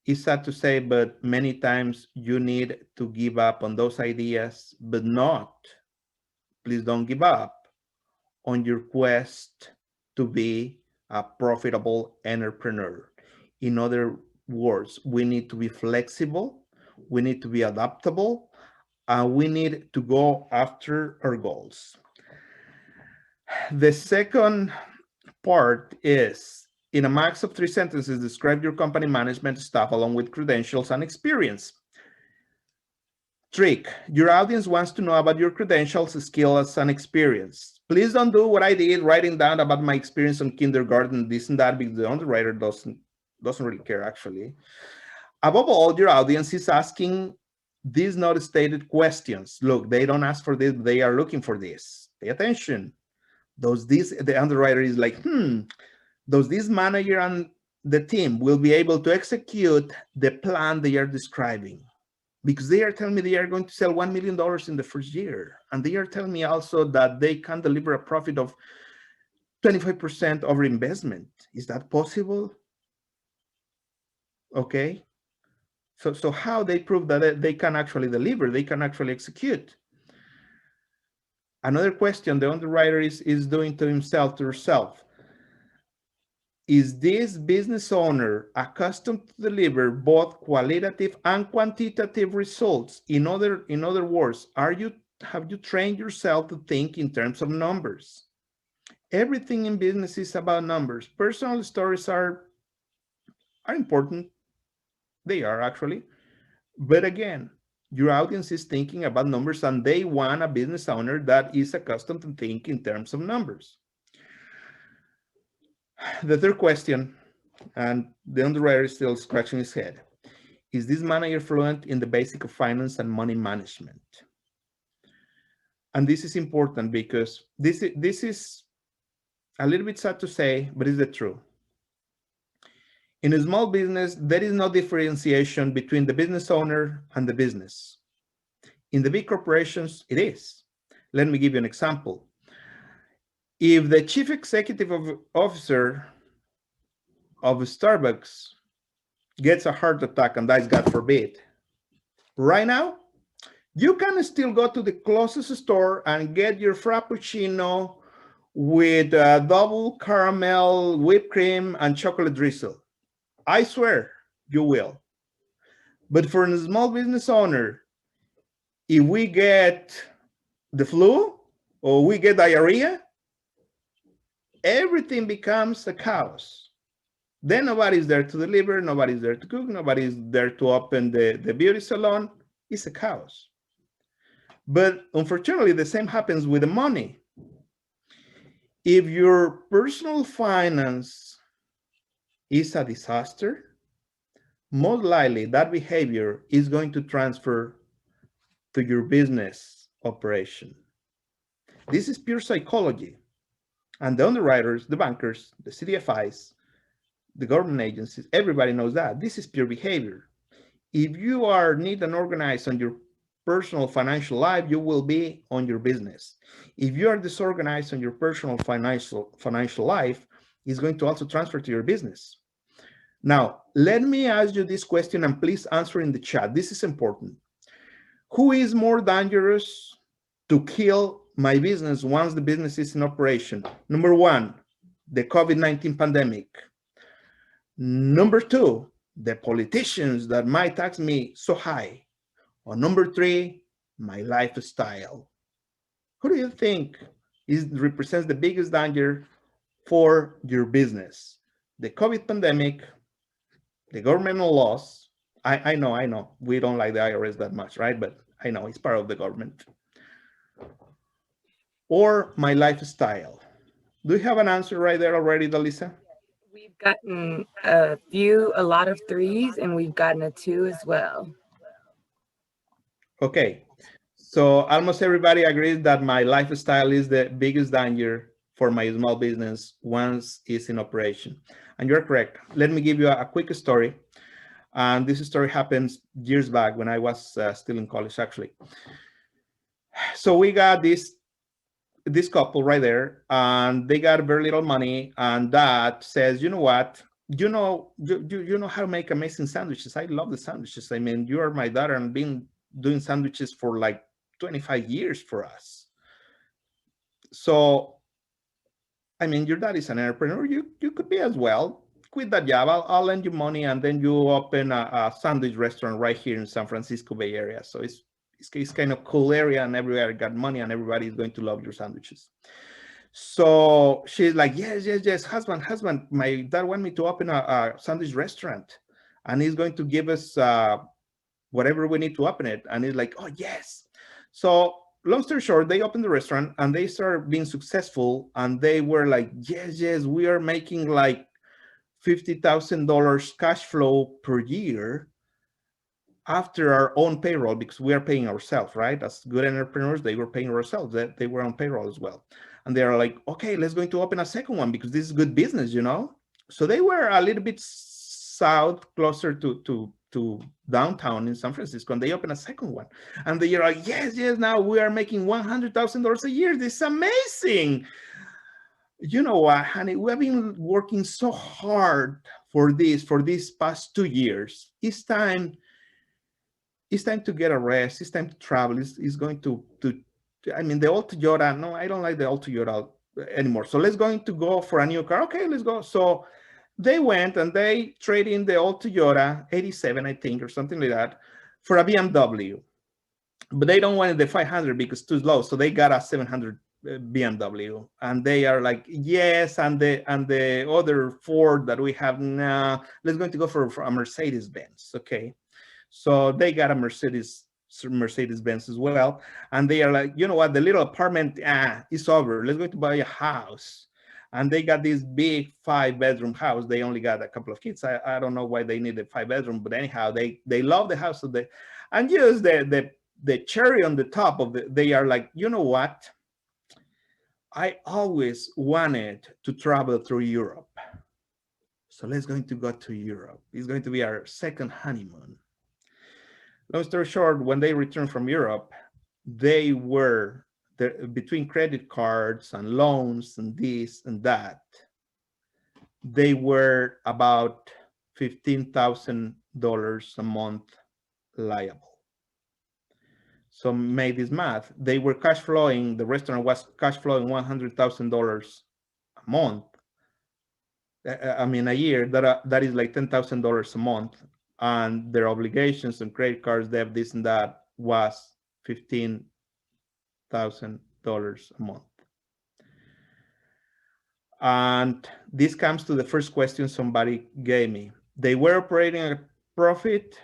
It's sad to say, but many times you need to give up on those ideas, but not, please don't give up on your quest to be a profitable entrepreneur. In other words, we need to be flexible, we need to be adaptable, and we need to go after our goals. The second part is, in a max of 3 sentences, describe your company management staff along with credentials and experience. Trick, your audience wants to know about your credentials, skills, and experience. Please don't do what I did, writing down about my experience on kindergarten, this and that, because the underwriter doesn't really care, actually. Above all, your audience is asking these not stated questions. Look, they don't ask for this, they are looking for this. Pay attention. The underwriter is like, does this manager and the team will be able to execute the plan they are describing? Because they are telling me they are going to sell $1 million in the first year. And they are telling me also that they can deliver a profit of 25% over investment. Is that possible? Okay. So how they prove that they can actually deliver, they can actually execute? Another question the underwriter is doing to himself, to herself. Is this business owner accustomed to deliver both qualitative and quantitative results? In other words, have you trained yourself to think in terms of numbers? Everything in business is about numbers. Personal stories are important. They are actually. But again, your audience is thinking about numbers and they want a business owner that is accustomed to think in terms of numbers. The third question, and the underwriter is still scratching his head. Is this manager fluent in the basic of finance and money management? And this is important because this is a little bit sad to say, but it's the truth. In a small business, there is no differentiation between the business owner and the business. In the big corporations, it is. Let me give you an example. If the chief executive officer of Starbucks gets a heart attack and dies, God forbid, right now, you can still go to the closest store and get your Frappuccino with double caramel, whipped cream, and chocolate drizzle. I swear you will. But for a small business owner, if we get the flu or we get diarrhea, everything becomes a chaos. Then nobody's there to deliver, nobody's there to cook, nobody's there to open the beauty salon. It's a chaos. But unfortunately, the same happens with the money. If your personal finance is a disaster, most likely that behavior is going to transfer to your business operation. This is pure psychology. And the underwriters, the bankers, the CDFIs, the government agencies, everybody knows that. This is pure behavior. If you are neat and organized on your personal financial life, you will be on your business. If you are disorganized on your personal financial life, it's going to also transfer to your business. Now, let me ask you this question and please answer in the chat. This is important. Who is more dangerous to kill my business once the business is in operation? Number one, the COVID-19 pandemic. Number two, the politicians that might tax me so high. Or number three, my lifestyle. Who do you think represents the biggest danger for your business? The COVID pandemic, the governmental laws. I know, we don't like the IRS that much, right? But I know it's part of the government. Or my lifestyle. Do you have an answer right there already, Dalisa? We've gotten a lot of threes, and we've gotten a two as well. Okay, so almost everybody agrees that my lifestyle is the biggest danger for my small business once it's in operation. And you're correct. Let me give you a quick story. And this story happens years back when I was still in college, actually. So we got this couple right there, and they got very little money. And dad says, you know what? You know how to make amazing sandwiches. I love the sandwiches. I mean, you are my daughter and been doing sandwiches for like 25 years for us. So, I mean, your dad is an entrepreneur. You could be as well. Quit that job. I'll lend you money, and then you open a sandwich restaurant right here in San Francisco Bay Area. So it's kind of cool area, and everywhere got money, and everybody is going to love your sandwiches. So she's like, yes, husband. My dad want me to open a sandwich restaurant, and he's going to give us whatever we need to open it. And he's like, oh yes. So long story short, they opened the restaurant and they started being successful. And they were like, yes, we are making like $50,000 cash flow per year after our own payroll, because we are paying ourselves, right? As good entrepreneurs, they were paying ourselves. They were on payroll as well. And they are like, okay, let's go to open a second one because this is good business, you know? So they were a little bit south, closer to downtown in San Francisco, and they opened a second one. And they are like, yes, now we are making $100,000 a year. This is amazing. You know what, honey, we have been working so hard for these past 2 years. It's time to get a rest. It's time to travel. It's going to I mean, the old Toyota, no, I don't like the old Toyota anymore. So let's going to go for a new car. Okay, let's go. So they went and they traded in the old Toyota 87, I think, or something like that, for a BMW. But they don't want the 500 because it's too low. So they got a 700 BMW, and they are like, yes, and the other Ford that we have now, let's going to go for a Mercedes Benz. Okay, so they got a Mercedes Benz as well, and they are like, you know what, the little apartment is over. Let's go to buy a house. and they got this big 5-bedroom house. They only got a couple of kids. I don't know why they needed 5-bedroom, but anyhow, they love the house. So and just the cherry on the top of they are like, you know what? I always wanted to travel through Europe. So let's going to go to Europe. It's going to be our second honeymoon. Long story short, when they returned from Europe, they were between credit cards and loans and this and that, they were about $15,000 a month liable. So made this math, they were cash flowing, the restaurant was cash flowing $100,000 a month. I mean, a year, that is like $10,000 a month. And their obligations and credit cards, debt, this and that was $15,000 a month. And this comes to the first question somebody gave me. They were operating at profit?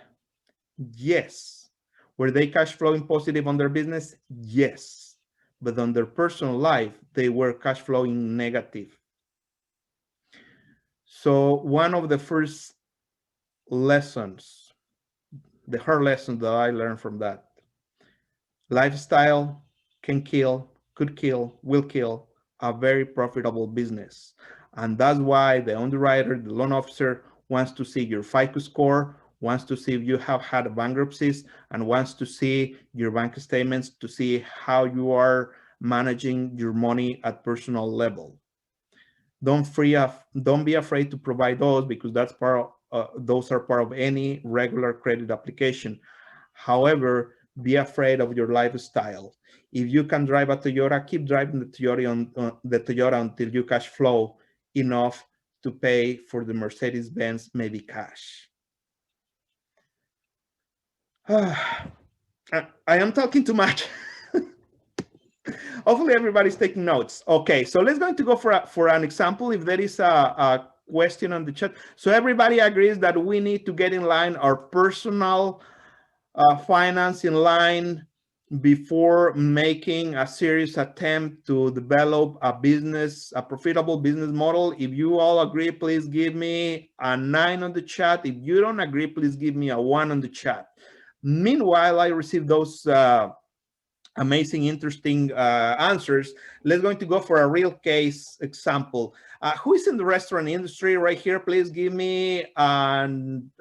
Yes. Were they cash flowing positive on their business? Yes. But on their personal life, they were cash flowing negative. So one of the first lessons, the hard lessons that I learned from that, lifestyle can kill, could kill, will kill a very profitable business. And that's why the underwriter, the loan officer, wants to see your FICO score, wants to see if you have had bankruptcies, and wants to see your bank statements to see how you are managing your money at personal level. Don't be afraid to provide those, because that's those are part of any regular credit application. However, be afraid of your lifestyle. If you can drive a Toyota, keep driving the Toyota until you cash flow enough to pay for the Mercedes-Benz, maybe cash. I am talking too much. Hopefully everybody's taking notes. Okay, so let's going to go for an example. If there is a question on the chat. So everybody agrees that we need to get in line our personal finance in line before making a serious attempt to develop a profitable business model. If you all agree, please give me a 9 on the chat. If you don't agree, please give me a 1 on the chat. Meanwhile, I received those amazing, interesting answers. Let's going to go for a real case example. Who is in the restaurant industry right here? Please give me the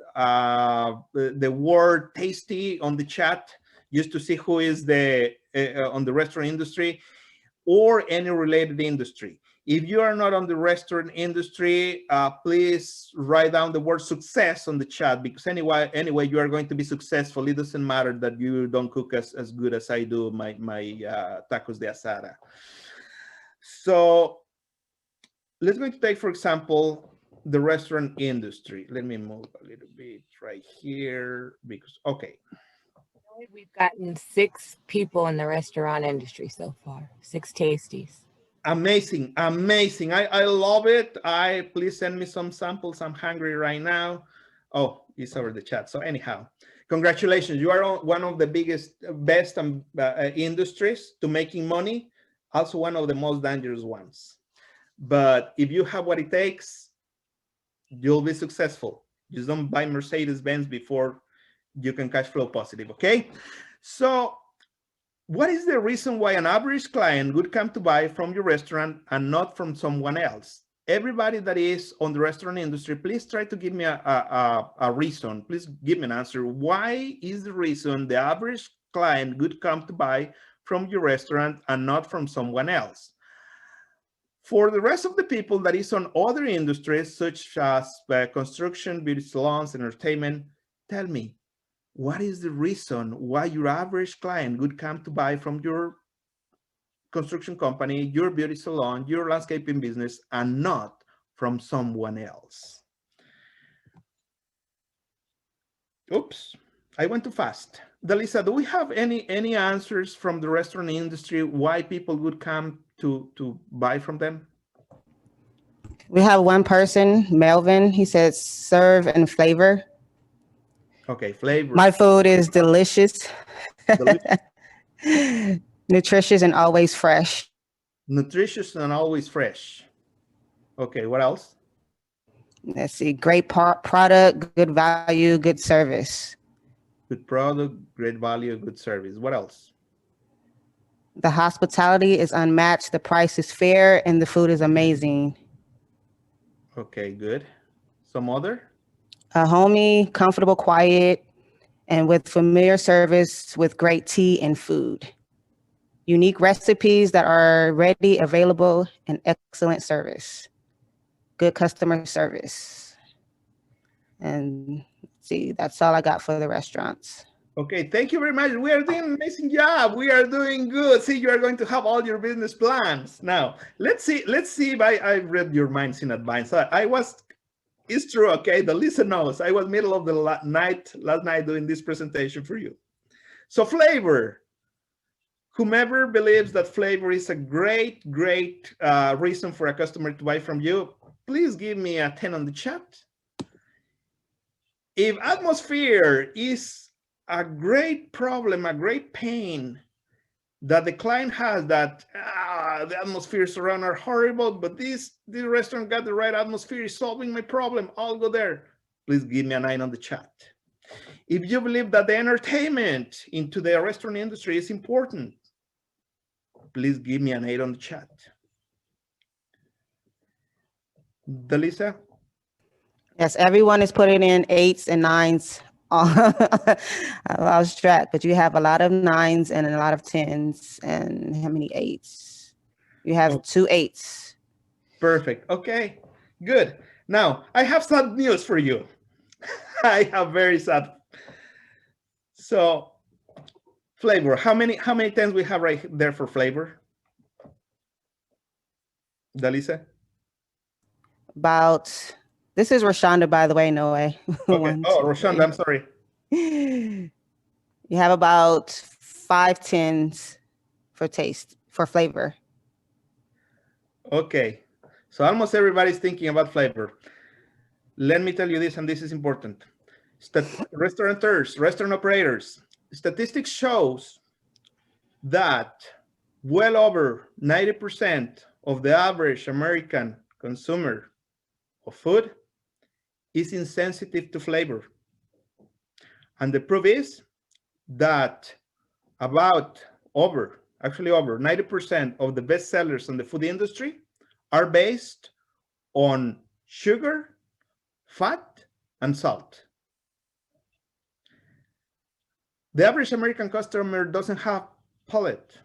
word tasty on the chat, just to see who is on the restaurant industry or any related industry. If you are not on the restaurant industry, please write down the word success on the chat, because anyway, you are going to be successful. It doesn't matter that you don't cook as good as I do my tacos de asada. So let's go to take, for example, the restaurant industry. Let me move a little bit right here, because, okay. We've gotten 6 people in the restaurant industry so far, 6 tasties. Amazing, amazing. I love it. Please send me some samples. I'm hungry right now. Oh, it's over the chat. So anyhow, congratulations. You are one of the best industries to making money. Also one of the most dangerous ones. But if you have what it takes, you'll be successful. Just don't buy Mercedes-Benz before you can cash flow positive, okay? So what is the reason why an average client would come to buy from your restaurant and not from someone else? Everybody that is on the restaurant industry, please try to give me a reason. Please give me an answer. Why is the reason the average client would come to buy from your restaurant and not from someone else? For the rest of the people that is on other industries, such as construction, beauty salons, entertainment, tell me, what is the reason why your average client would come to buy from your construction company, your beauty salon, your landscaping business, and not from someone else? Oops, I went too fast. Delisa, do we have any answers from the restaurant industry why people would come to buy from them? We have one person, Melvin. He says serve and flavor. Okay, flavor. My food is delicious. Nutritious and always fresh. Nutritious and always fresh. Okay, what else? Let's see, great product, good value, good service. Good product, great value, good service. What else? The hospitality is unmatched, the price is fair, and the food is amazing. Okay, good. Some other? A homey, comfortable, quiet, and with familiar service with great tea and food. Unique recipes that are ready, available, and excellent service. Good customer service. And see, that's all I got for the restaurants. Okay, thank you very much. We are doing an amazing job. We are doing good. See, you are going to have all your business plans. Now, let's see if I read your minds in advance. It's true, okay? The listener knows. I was middle of the last night doing this presentation for you. So flavor. Whomever believes that flavor is a great reason for a customer to buy from you, please give me a 10 on the chat. If atmosphere is a great problem, a great pain that the client has, that the atmospheres around are horrible, but this restaurant got the right atmosphere, is solving my problem, I'll go there. Please give me a 9 on the chat. If you believe that the entertainment into the restaurant industry is important, please give me an 8 on the chat. Delisa? Yes, everyone is putting in 8s and 9s. I lost track, but you have a lot of 9s and a lot of 10s. And how many 8s? You have 2 8s. Perfect. Okay, good. Now, I have sad news for you. I have very sad. So, flavor. How many 10s we have right there for flavor? Delisa? This is Rashonda, by the way, no way. Okay. Rashonda, I'm sorry. You have about 5 10s for taste, for flavor. Okay. So almost everybody's thinking about flavor. Let me tell you this, and this is important. Restaurateurs, restaurant operators, statistics shows that well over 90% of the average American consumer of food is insensitive to flavor. And the proof is that over 90% of the best sellers in the food industry are based on sugar, fat, and salt. The average American customer doesn't have palate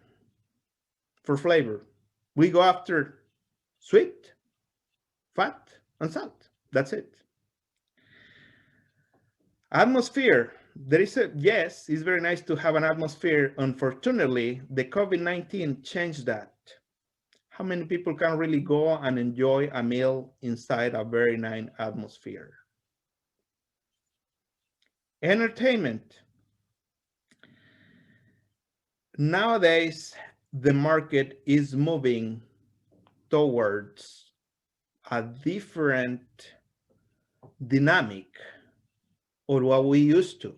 for flavor. We go after sweet, fat, and salt. That's it. Atmosphere. Yes, it's very nice to have an atmosphere. Unfortunately, the COVID-19 changed that. How many people can really go and enjoy a meal inside a very nice atmosphere? Entertainment. Nowadays, the market is moving towards a different dynamic or what we used to.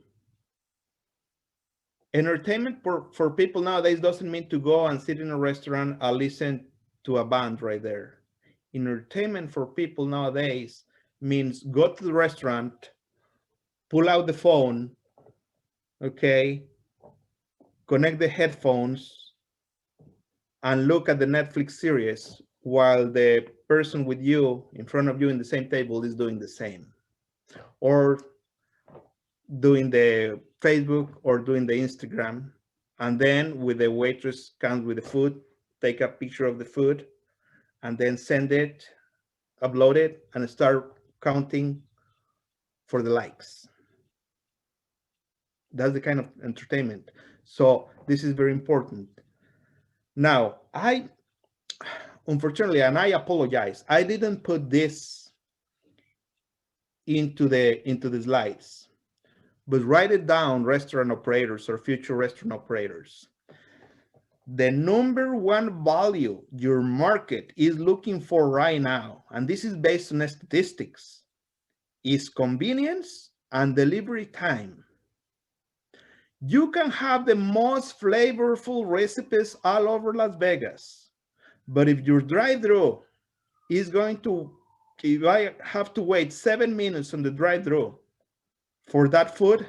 Entertainment for people nowadays doesn't mean to go and sit in a restaurant and listen to a band right there. Entertainment for people nowadays means go to the restaurant, pull out the phone, okay, connect the headphones, and look at the Netflix series while the person with you in front of you in the same table is doing the same. Or doing the Facebook or doing the Instagram, and then with the waitress comes with the food, take a picture of the food, and then send it, upload it, and start counting for the likes. That's the kind of entertainment. So this is very important. Now, unfortunately, and I apologize, I didn't put this into the slides. But write it down, restaurant operators or future restaurant operators. The number one value your market is looking for right now, and this is based on statistics, is convenience and delivery time. You can have the most flavorful recipes all over Las Vegas, but if your drive-thru is going to, if I have to wait 7 minutes on the drive-through for that food,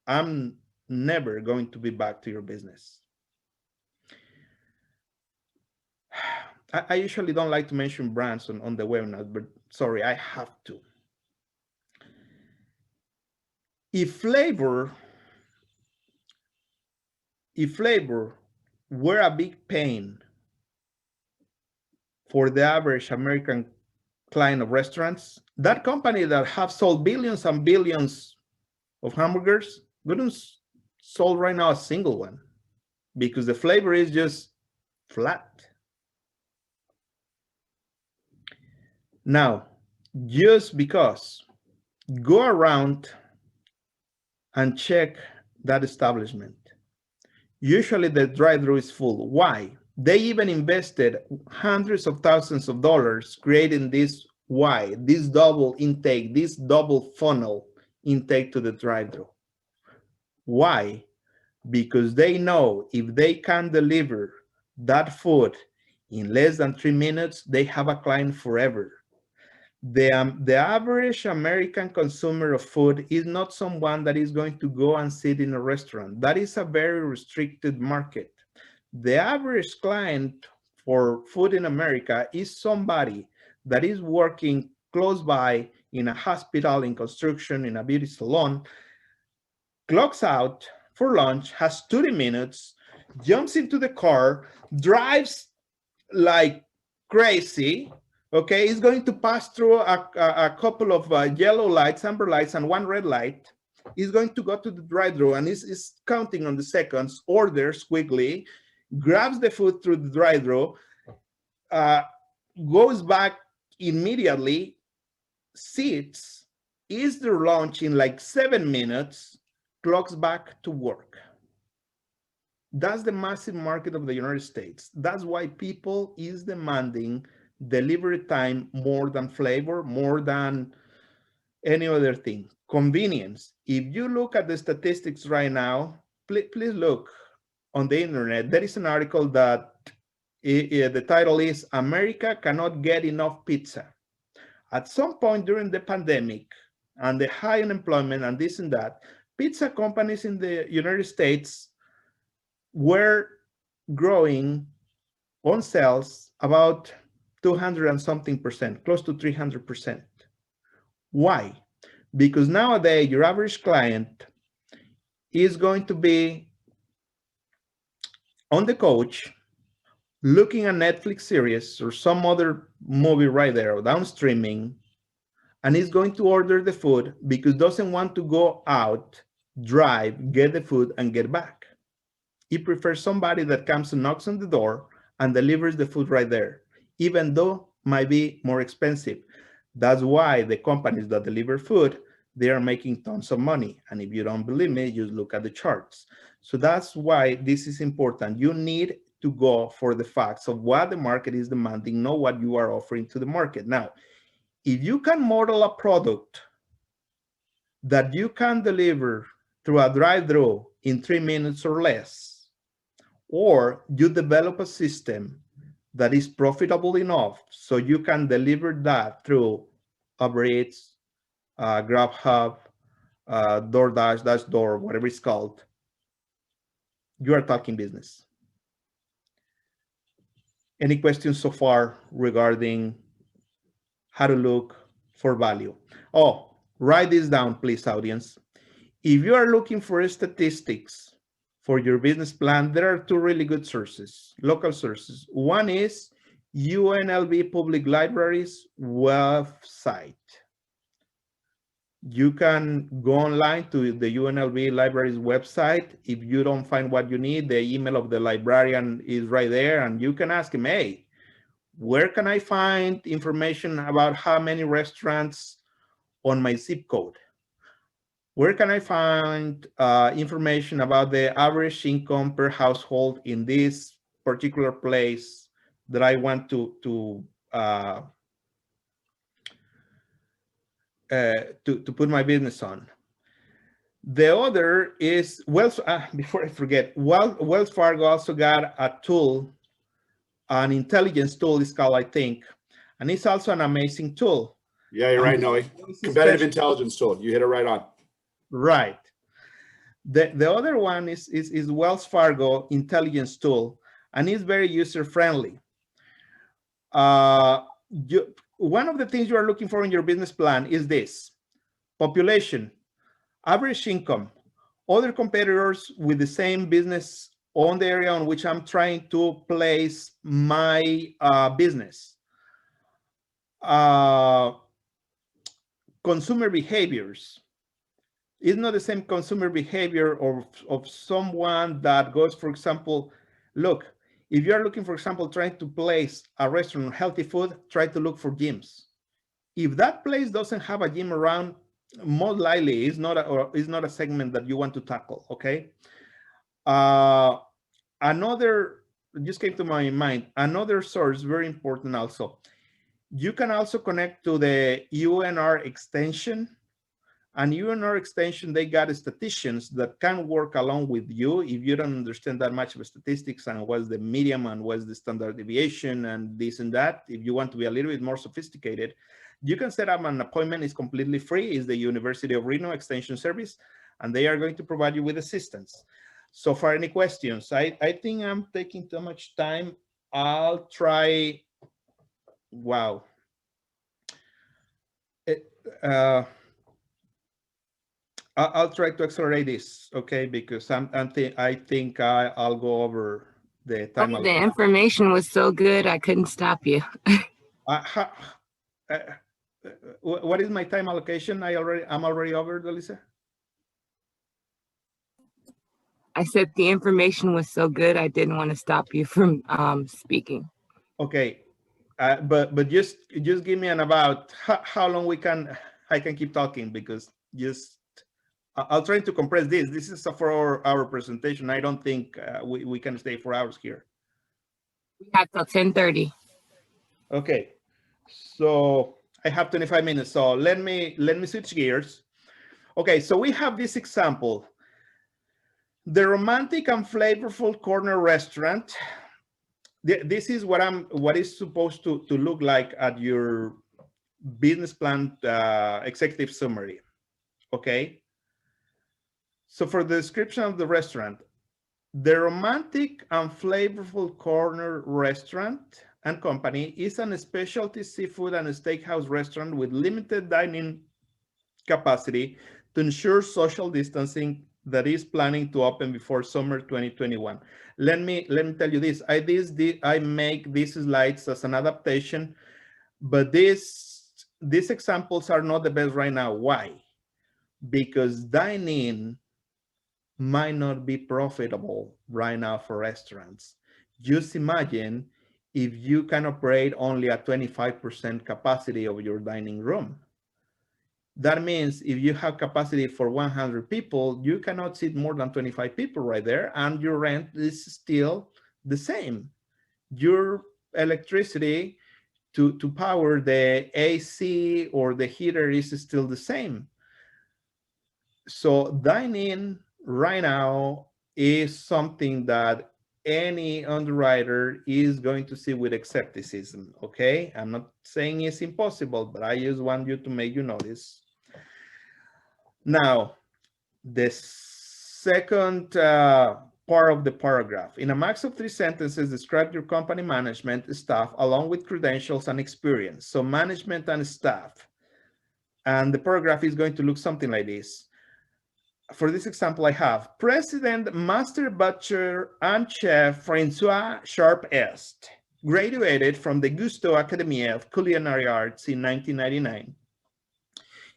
I'm never going to be back to your business. I usually don't like to mention brands on the webinar, but sorry, I have to. If flavor were a big pain for the average American client of restaurants, that company that have sold billions and billions of hamburgers wouldn't sold right now a single one, because the flavor is just flat. Now, just because, go around and check that establishment. Usually the drive-thru is full. Why? They even invested hundreds of thousands of dollars creating this why, this double intake, this double funnel intake to the drive-thru. Why? Because they know if they can deliver that food in less than 3 minutes, they have a client forever. The average American consumer of food is not someone that is going to go and sit in a restaurant. That is a very restricted market. The average client for food in America is somebody that is working close by in a hospital, in construction, in a beauty salon, clocks out for lunch, has 30 minutes, jumps into the car, drives like crazy, okay, is going to pass through a couple of yellow lights, amber lights, and one red light. Is going to go to the drive-thru and is counting on the seconds, orders quickly, grabs the food through the drive-thru, goes back immediately, sits, eats their lunch in like 7 minutes, clocks back to work. That's the massive market of the United States. That's why people is demanding delivery time more than flavor, more than any other thing. Convenience. If you look at the statistics right now, please look on the internet. There is an article that the title is America Cannot Get Enough Pizza. At some point during the pandemic and the high unemployment and this and that, pizza companies in the United States were growing on sales about 200 and something percent, close to 300%. Why? Because nowadays your average client is going to be on the couch looking at Netflix series or some other movie right there or down streaming, and is going to order the food because doesn't want to go out, drive, get the food, and get back. He prefers somebody that comes and knocks on the door and delivers the food right there, even though might be more expensive. That's why the companies that deliver food, they are making tons of money. And if you don't believe me, just look at the charts. So that's why this is important. You need to go for the facts of what the market is demanding, know what you are offering to the market. Now, if you can model a product that you can deliver through a drive-thru in 3 minutes or less, or you develop a system that is profitable enough so you can deliver that through Uber Eats, GrabHub, DoorDash, Dashdoor, whatever it's called, you are talking business. Any questions so far regarding how to look for value? Oh, write this down, please, audience. If you are looking for statistics for your business plan, there are two really good sources, local sources. One is UNLV Public Library's website. You can go online to the UNLV Library's website. If you don't find what you need, the email of the librarian is right there, and you can ask him, hey, where can I find information about how many restaurants on my zip code? Where can I find information about the average income per household in this particular place that I want to put my business on? The other is Wells. Before I forget, Wells Fargo also got a tool an intelligence tool is called, I think, and it's also an amazing tool. Yeah, you're right, Noe. Competitive intelligence tool. You hit it right on. Right. The other one is Wells Fargo intelligence tool, and it's very user friendly. One of the things you are looking for in your business plan is this: population, average income, other competitors with the same business on the area on which I'm trying to place my business, consumer behaviors. It's not the same consumer behavior of someone that goes, for example, look, if you're looking, for example, trying to place a restaurant on healthy food, try to look for gyms. If that place doesn't have a gym around, most likely it's not a segment that you want to tackle, okay? Another, just came to my mind, another source, very important also. You can also connect to the UNR extension. And UNR extension, they got statisticians that can work along with you if you don't understand that much of statistics and what's the median and what's the standard deviation and this and that. If you want to be a little bit more sophisticated, you can set up an appointment. It's completely free. It's the University of Reno Extension Service, and they are going to provide you with assistance. So for any questions, I think I'm taking too much time. I'll try, wow. I'll try to accelerate this, okay? Because I think I'll go over the time. The information was so good, I couldn't stop you. What is my time allocation? I'm already over, Delisa. I said the information was so good, I didn't want to stop you from speaking. Okay, but just give me an about how long I can keep talking, because I'll try to compress this. This is a 4-hour presentation. I don't think we can stay 4 hours here. We have till 10:30. Okay, so I have 25 minutes. So let me switch gears. Okay, so we have this example. The romantic and flavorful corner restaurant. This is what is supposed to look like at your business plan executive summary. Okay. So for the description of the restaurant, the romantic and flavorful corner restaurant and company is a specialty seafood and steakhouse restaurant with limited dining capacity to ensure social distancing that is planning to open before summer 2021. Let me tell you this. I make these slides as an adaptation, but these examples are not the best right now. Why? Because dining might not be profitable right now for restaurants. Just imagine if you can operate only at 25% capacity of your dining room. That means if you have capacity for 100 people, you cannot sit more than 25 people right there, and your rent is still the same. Your electricity to power the AC or the heater is still the same. So dining right now is something that any underwriter is going to see with skepticism, okay? I'm not saying it's impossible, but I just want you to make you notice. Now, the second part of the paragraph. In a max of 3 sentences, describe your company management staff along with credentials and experience. So management and staff. And the paragraph is going to look something like this. For this example, I have President, Master Butcher, and Chef Francois Sharp Est, graduated from the Gusto Academy of Culinary Arts in 1999.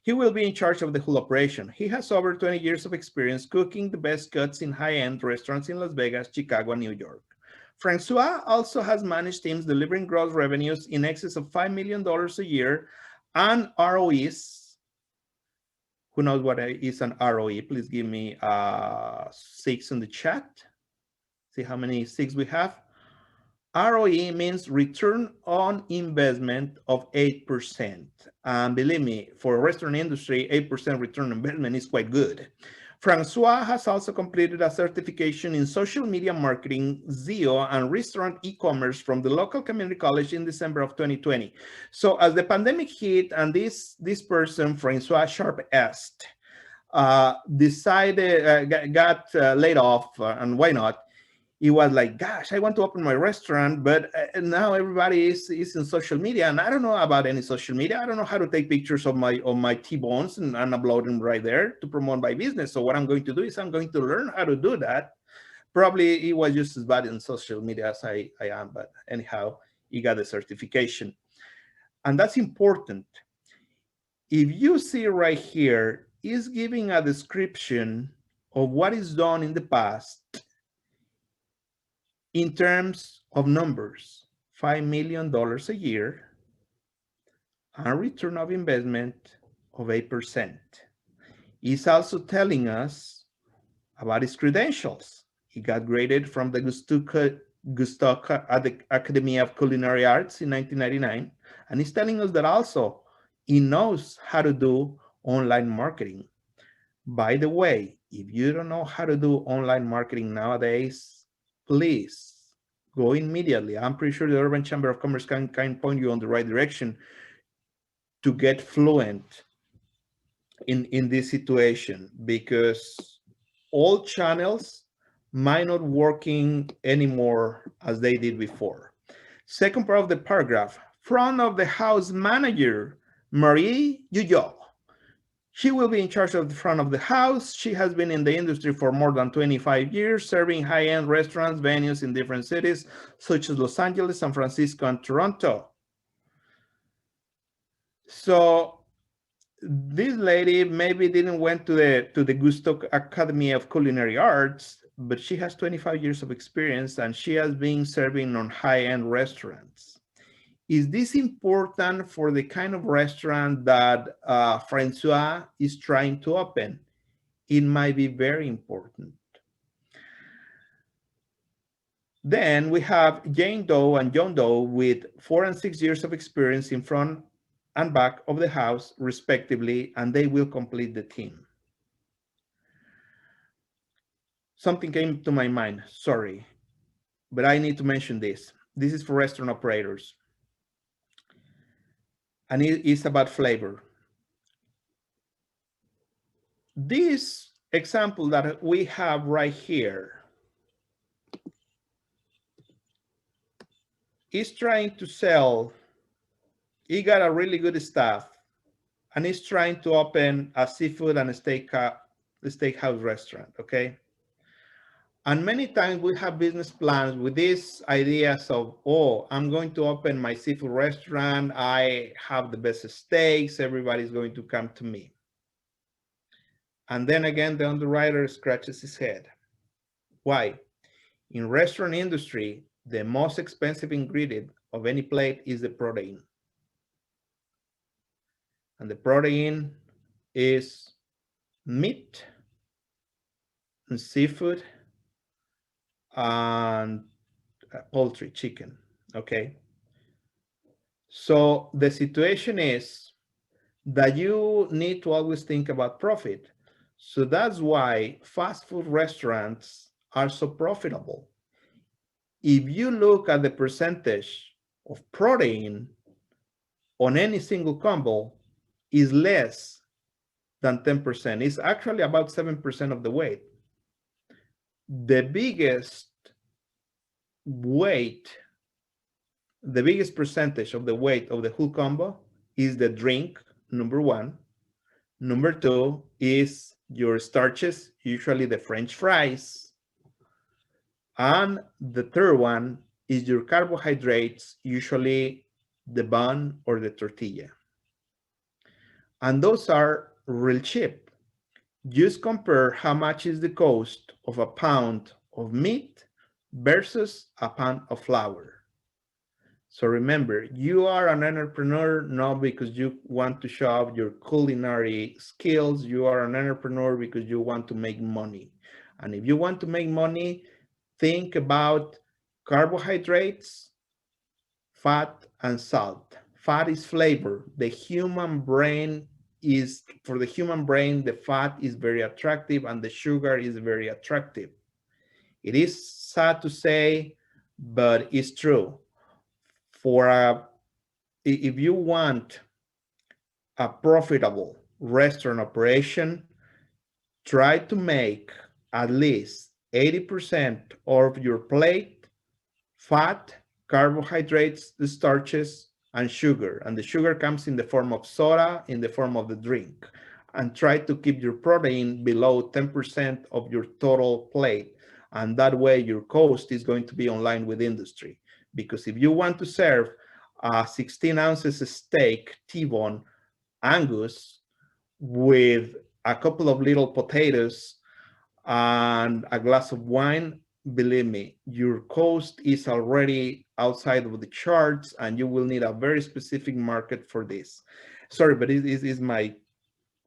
He will be in charge of the whole operation. He has over 20 years of experience cooking the best cuts in high-end restaurants in Las Vegas, Chicago, and New York. Francois also has managed teams delivering gross revenues in excess of $5 million a year and ROEs. Who knows what is an ROE? Please give me 6 in the chat. See how many 6 we have. ROE means return on investment of 8%. And believe me, for a restaurant industry, 8% return on investment is quite good. Francois has also completed a certification in social media marketing, SEO, and restaurant e-commerce from the local community college in December of 2020. So as the pandemic hit and this person, Francois Sharp-Est, got laid off, and why not? He was like, gosh, I want to open my restaurant, but now everybody is in social media, and I don't know about any social media. I don't know how to take pictures of my T-bones and upload them right there to promote my business. So what I'm going to do is I'm going to learn how to do that. Probably he was just as bad in social media as I am, but anyhow, he got the certification. And that's important. If you see right here, is giving a description of what is done in the past in terms of numbers, $5 million a year, and return of investment of 8%. He's also telling us about his credentials. He got graded from the Gusto Academy of Culinary Arts in 1999, and he's telling us that also he knows how to do online marketing. By the way, if you don't know how to do online marketing nowadays, please go immediately. I'm pretty sure the Urban Chamber of Commerce can point you on the right direction to get fluent in this situation, because all channels might not working anymore as they did before. Second part of the paragraph, front of the house manager, Marie Yuyo. She will be in charge of the front of the house. She has been in the industry for more than 25 years, serving high-end restaurants, venues in different cities, such as Los Angeles, San Francisco, and Toronto. So this lady maybe didn't went to the Gusto Academy of Culinary Arts, but she has 25 years of experience, and she has been serving on high-end restaurants. Is this important for the kind of restaurant that Francois is trying to open? It might be very important. Then we have Jane Doe and John Doe with 4 and 6 years of experience in front and back of the house, respectively, and they will complete the team. Something came to my mind, sorry, but I need to mention this. This is for restaurant operators, and it is about flavor. This example that we have right here is trying to sell. He got a really good staff, and he's trying to open a seafood and a steakhouse restaurant, okay? And many times we have business plans with these ideas of, oh, I'm going to open my seafood restaurant. I have the best steaks. Everybody's going to come to me. And then again, the underwriter scratches his head. Why? In restaurant industry, the most expensive ingredient of any plate is the protein. And the protein is meat and seafood and poultry, chicken, okay? So the situation is that you need to always think about profit. So that's why fast food restaurants are so profitable. If you look at the percentage of protein on any single combo, is less than 10%. It's actually about 7% of the weight. The biggest weight, the biggest percentage of the weight of the whole combo is the drink, number one. Number two is your starches, usually the French fries. And the third one is your carbohydrates, usually the bun or the tortilla. And those are real cheap. Just compare how much is the cost of a pound of meat versus a pound of flour. So remember, you are an entrepreneur not because you want to show off your culinary skills. You are an entrepreneur because you want to make money. And if you want to make money, think about carbohydrates, fat, and salt. Fat is flavor. The human brain is, for the human brain, the fat is very attractive and the sugar is very attractive. It is sad to say, but it's true. If you want a profitable restaurant operation, try to make at least 80% of your plate fat, carbohydrates, the starches, and sugar. And the sugar comes in the form of soda, in the form of the drink. And try to keep your protein below 10% of your total plate. And that way your cost is going to be in line with industry. Because if you want to serve a 16 ounces steak, T-bone, Angus, with a couple of little potatoes and a glass of wine, believe me, your cost is already outside of the charts and you will need a very specific market for this. Sorry, but it is my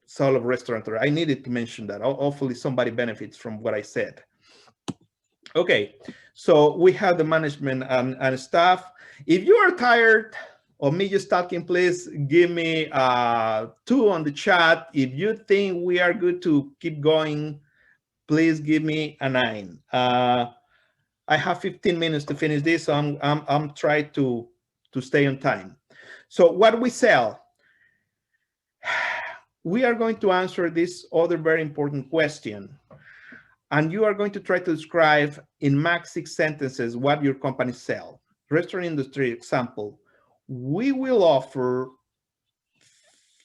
soul of restaurateur. I needed to mention that. Hopefully somebody benefits from what I said. Okay, so we have the management and staff. If you are tired of me just talking, please give me 2 on the chat. If you think we are good to keep going, please give me a 9. I have 15 minutes to finish this, so I'm trying to stay on time. So what we sell, we are going to answer this other very important question. And you are going to try to describe in max 6 sentences what your company sells. Restaurant industry example, we will offer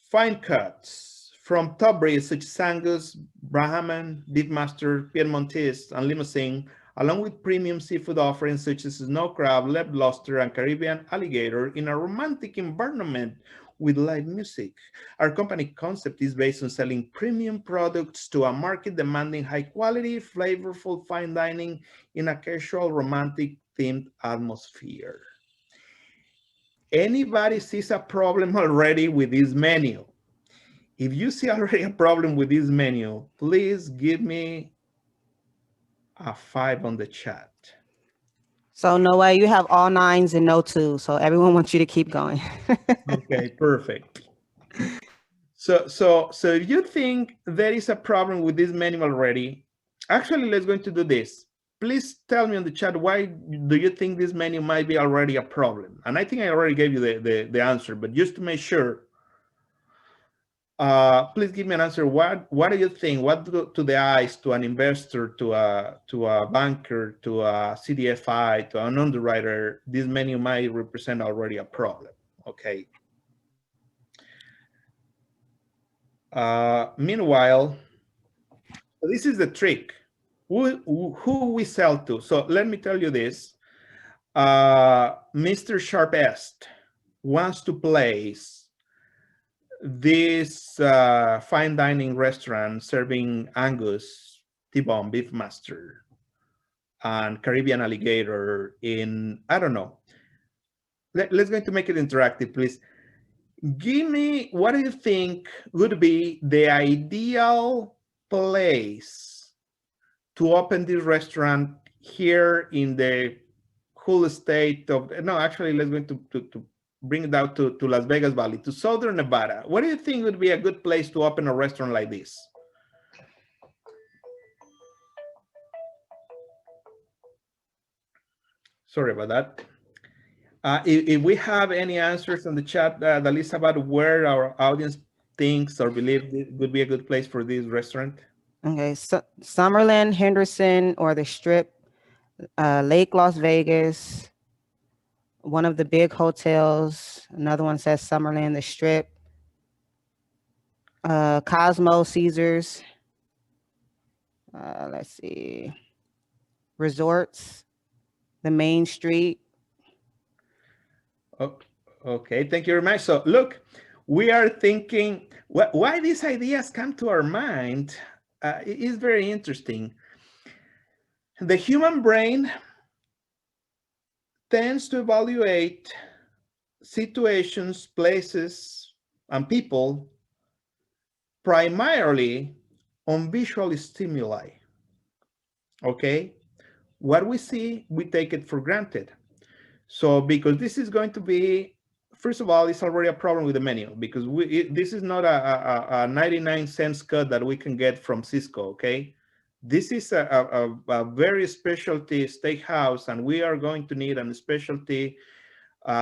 fine cuts from top breeds such as Angus, Brahman, Beefmaster, Piedmontese, and Limousin, along with premium seafood offerings such as snow crab, lead lobster, and Caribbean alligator in a romantic environment with live music. Our company concept is based on selling premium products to a market demanding high quality, flavorful fine dining in a casual, romantic themed atmosphere. Anybody sees a problem already with this menu? If you see already a problem with this menu, please give me a 5 on the chat. So Noah, you have all 9s and no 2s. So everyone wants you to keep going. Okay, perfect. So if you think there is a problem with this menu already, actually, let's going to do this. Please tell me on the chat, why do you think this menu might be already a problem? And I think I already gave you the answer, but just to make sure, please give me an answer. What do you think? What to the eyes, to an investor, to a banker, to a Cdfi, to an underwriter, this menu might represent already a problem? Okay. Meanwhile, this is the trick. Who we sell to? So let me tell you this. Mr. Sharpest wants to place this fine dining restaurant serving Angus, T-bone, Beefmaster, and Caribbean alligator in, I don't know. Let's going to make it interactive, please. Give me, what do you think would be the ideal place to open this restaurant here in the cool state of, no, actually, let's go to bring it down to Las Vegas Valley, to Southern Nevada. What do you think would be a good place to open a restaurant like this? Sorry about that. If we have any answers in the chat, Dalisa, about where our audience thinks or believes it would be a good place for this restaurant. Okay, so Summerlin, Henderson, or the Strip, Lake Las Vegas, one of the big hotels. Another one says Summerlin, the Strip, Cosmo, Caesars. Let's see, Resorts, the Main Street. Oh, okay, thank you very much. So look, we are thinking, why these ideas come to our mind is very interesting. The human brain tends to evaluate situations, places, and people primarily on visual stimuli. Okay? What we see, we take it for granted. So because this is going to be first of all, it's already a problem with the menu because this is not a 99 cents cut that we can get from Cisco, okay? This is a very specialty steakhouse, and we are going to need a specialty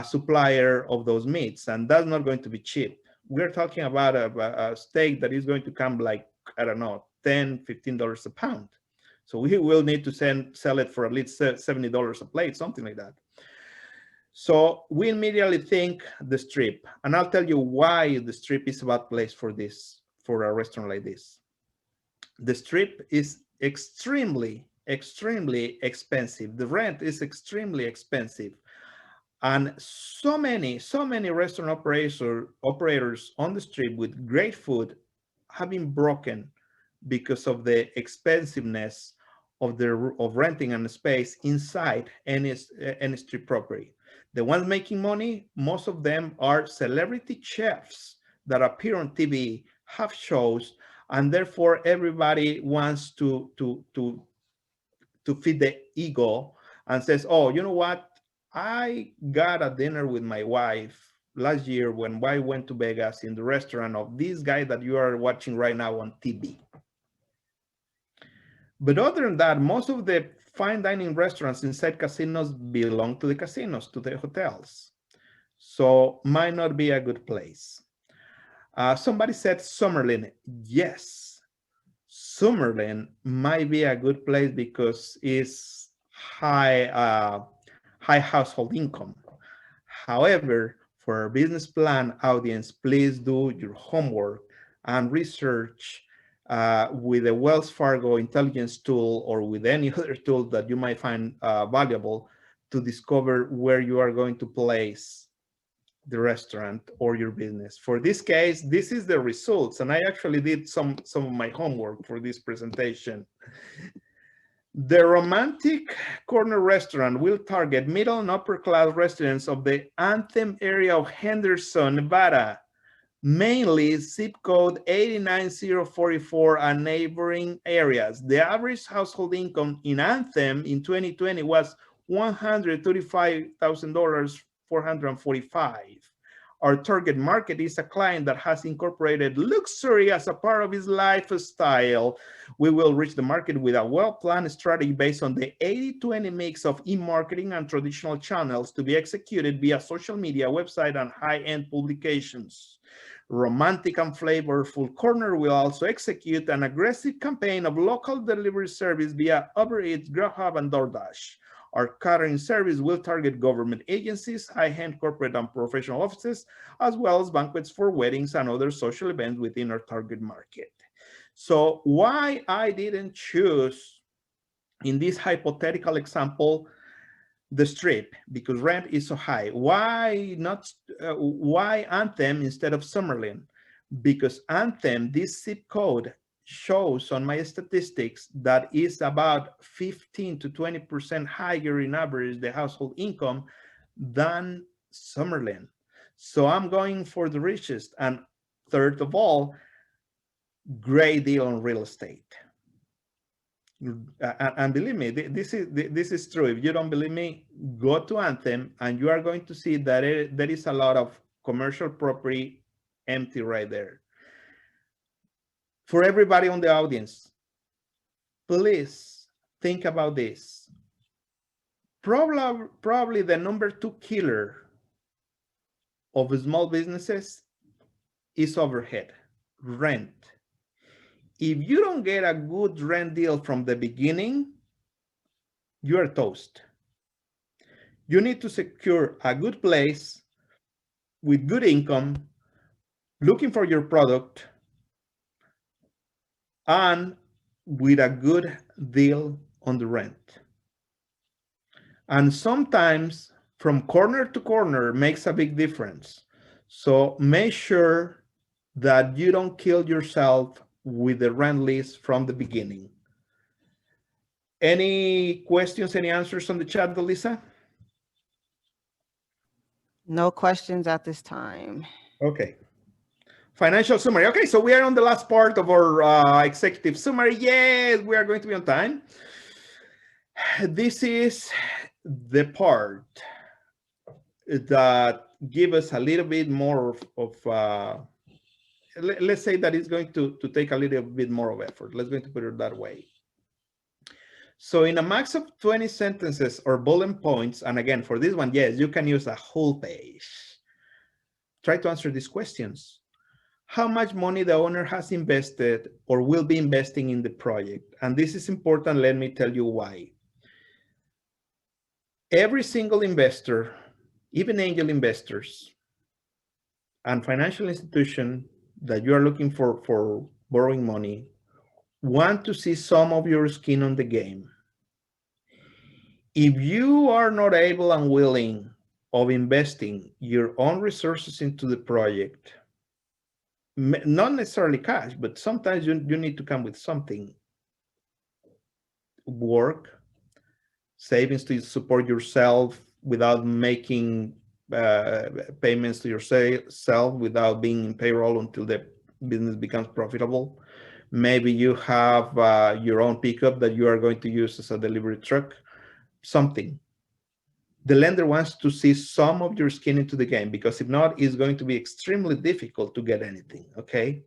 supplier of those meats, and that's not going to be cheap. We're talking about a steak that is going to come like, I don't know, $10, $15 a pound. So we will need to sell it for at least $70 a plate, something like that. So we immediately think the Strip, and I'll tell you why the Strip is a bad place for a restaurant like this. The Strip is extremely expensive. The rent is extremely expensive. And so many restaurant operators on the Strip with great food have been broken because of the expensiveness of renting a space inside any Strip property. The ones making money, most of them are celebrity chefs that appear on TV, have shows, and therefore everybody wants to feed the ego and says, oh, you know what? I got a dinner with my wife last year when I went to Vegas in the restaurant of this guy that you are watching right now on TV. But other than that, most of the fine dining restaurants inside casinos belong to the casinos, to the hotels. So might not be a good place. Somebody said Summerlin. Yes, Summerlin might be a good place because it's high household income. However, for our business plan audience, please do your homework and research with a Wells Fargo intelligence tool or with any other tool that you might find valuable to discover where you are going to place the restaurant or your business. For this case, this is the results, and I actually did some of my homework for this presentation. The Romantic Corner restaurant will target middle and upper class residents of the Anthem area of Henderson, Nevada, mainly zip code 89044 and neighboring areas. The average household income in Anthem in 2020 was $135,445. Our target market is a client that has incorporated luxury as a part of his lifestyle. We will reach the market with a well-planned strategy based on the 80-20 mix of e-marketing and traditional channels to be executed via social media, website, and high-end publications. Romantic and flavorful corner will also execute an aggressive campaign of local delivery service via Uber Eats, Grubhub, and DoorDash. Our catering service will target government agencies, high-end corporate and professional offices, as well as banquets for weddings and other social events within our target market. So why I didn't choose, in this hypothetical example, the Strip? Because rent is so high. Why Anthem instead of Summerlin? Because Anthem, this zip code, shows on my statistics that is about 15 to 20% higher in average the household income than Summerlin. So I'm going for the richest. And third of all, great deal on real estate. And believe me, this is true. If you don't believe me, go to Anthem and you are going to see that there is a lot of commercial property empty right there. For everybody on the audience, please think about this. Probably the number 2 killer of small businesses is overhead, rent. If you don't get a good rent deal from the beginning, you are toast. You need to secure a good place with good income, looking for your product, and with a good deal on the rent. And sometimes from corner to corner makes a big difference. So make sure that you don't kill yourself with the rent list from the beginning. Any questions, any answers on the chat, Lisa? No questions at this time. Okay. Financial summary. Okay, so we are on the last part of our executive summary. Yes, we are going to be on time. This is the part that give us a little bit more let's say that it's going to take a little bit more of effort. Let's going to put it that way. So in a max of 20 sentences or bullet points, and again, for this one, yes, you can use a whole page. Try to answer these questions. How much money the owner has invested or will be investing in the project? And this is important, let me tell you why. Every single investor, even angel investors and financial institution that you are looking for borrowing money, want to see some of your skin on the game. If you are not able and willing of investing your own resources into the project, not necessarily cash, but sometimes you need to come with something, work, savings to support yourself without making payments to yourself, without being in payroll until the business becomes profitable. Maybe you have your own pickup that you are going to use as a delivery truck, something. The lender wants to see some of your skin into the game, because if not, it's going to be extremely difficult to get anything, okay?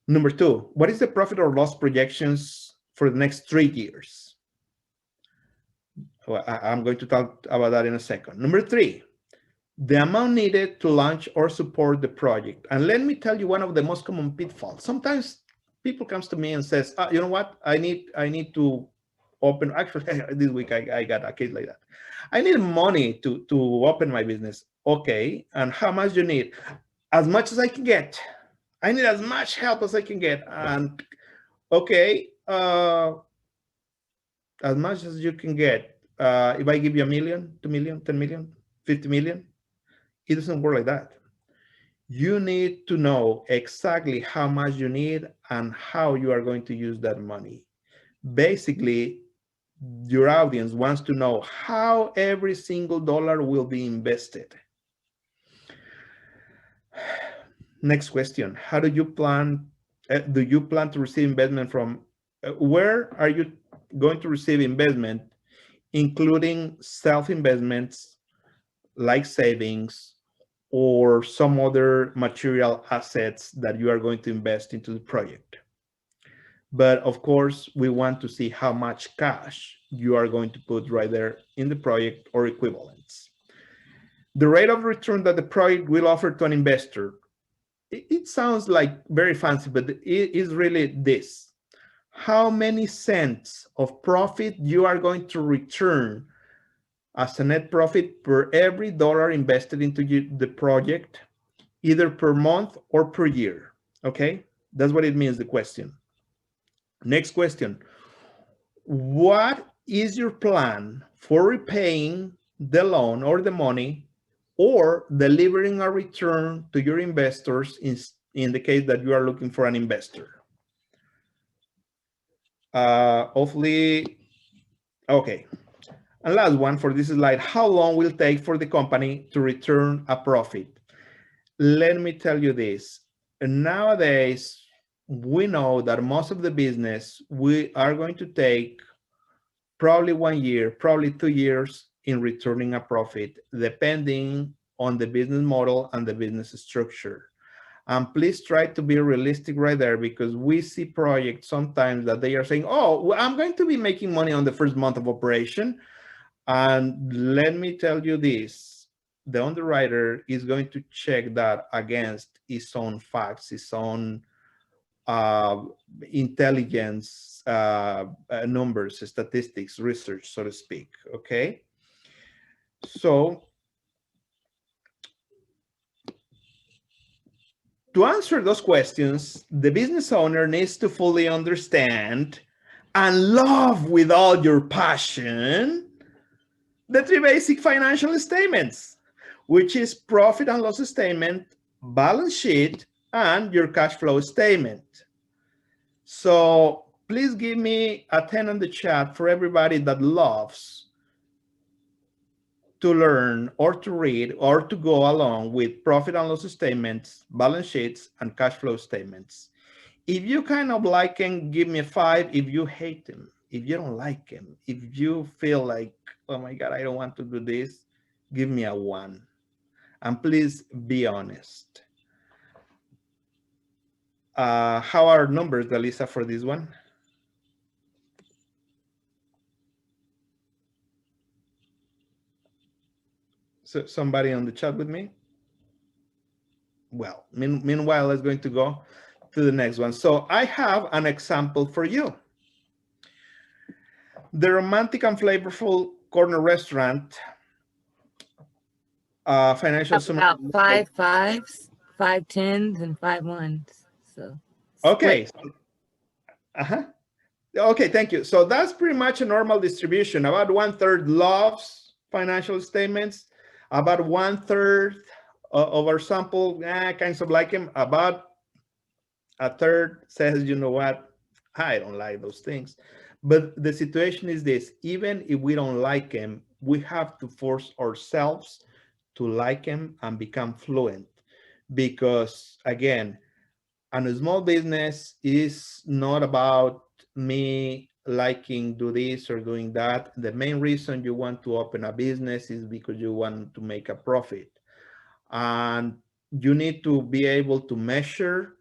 Number two, what is the profit or loss projections for the next 3 years? Well, I'm going to talk about that in a second. Number three, the amount needed to launch or support the project. And let me tell you one of the most common pitfalls. Sometimes people comes to me and says, you know what, I need to open, actually this week I got a case like that. I need money to open my business. Okay, and how much you need? As much as I can get. I need as much help as I can get. And okay, as much as you can get. If I give you $1 million, 2 million, 10 million, 50 million, it doesn't work like that. You need to know exactly how much you need and how you are going to use that money. Basically, your audience wants to know how every single dollar will be invested. Next question. How do you plan to receive investment from? Where are you going to receive investment, including self-investments like savings or some other material assets that you are going to invest into the project? But of course, we want to see how much cash you are going to put right there in the project or equivalents. The rate of return that the project will offer to an investor. It sounds like very fancy, but it is really this. How many cents of profit you are going to return as a net profit per every dollar invested into the project, either per month or per year, okay? That's what it means, the question. Next question. What is your plan for repaying the loan or the money or delivering a return to your investors in the case that you are looking for an investor? Hopefully, okay. And last one for this slide, how long will it take for the company to return a profit? Let me tell you this. Nowadays, we know that most of the business, we are going to take probably 1 year, probably 2 years in returning a profit, depending on the business model and the business structure. And please try to be realistic right there, because we see projects sometimes that they are saying, oh, I'm going to be making money on the first month of operation. And let me tell you this, the underwriter is going to check that against his own facts, his own intelligence, numbers, statistics, research, so to speak, okay? So to answer those questions, the business owner needs to fully understand and love with all your passion the 3 basic financial statements, which is profit and loss statement, balance sheet, and your cash flow statement. So please give me a 10 on the chat for everybody that loves to learn or to read or to go along with profit and loss statements, balance sheets, and cash flow statements. If you kind of like them, give me a 5. If you hate them, if you don't like them, if you feel like, oh my God, I don't want to do this, Give me a 1. And please be honest. How are numbers, Dalisa, for this one? So somebody on the chat with me? Well, meanwhile, let's going to go to the next one. So I have an example for you. The romantic and flavorful corner restaurant financial Have summary. about 5 5s, 5 10s, and 5 1s. So Okay. split. Okay, thank you. So that's pretty much a normal distribution. About 1/3 loves financial statements. About 1/3 of our sample kinds of like them. About a third says, you know what, I don't like those things. But the situation is this: even if we don't like them, we have to force ourselves to like them and become fluent. Because again, and a small business is not about me liking do this or doing that. The main reason you want to open a business is because you want to make a profit. And you need to be able to measure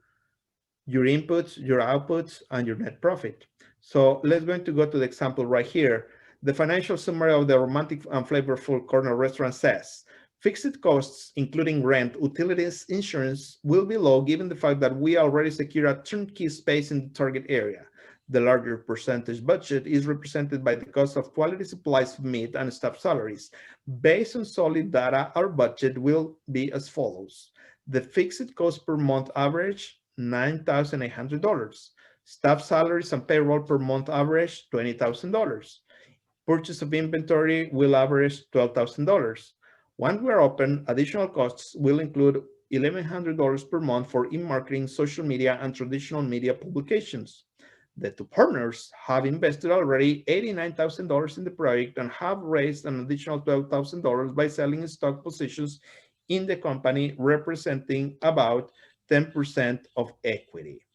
your inputs, your outputs, and your net profit. So let's going to go to the example right here. The financial summary of the romantic and flavorful corner restaurant says, fixed costs, including rent, utilities, insurance, will be low given the fact that we already secure a turnkey space in the target area. The larger percentage budget is represented by the cost of quality supplies, meat, and staff salaries. Based on solid data, our budget will be as follows. The fixed cost per month average, $9,800. Staff salaries and payroll per month average, $20,000. Purchase of inventory will average $12,000. Once we're open, additional costs will include $1,100 per month for e-marketing, social media, and traditional media publications. The two partners have invested already $89,000 in the project and have raised an additional $12,000 by selling stock positions in the company, representing about 10% of equity.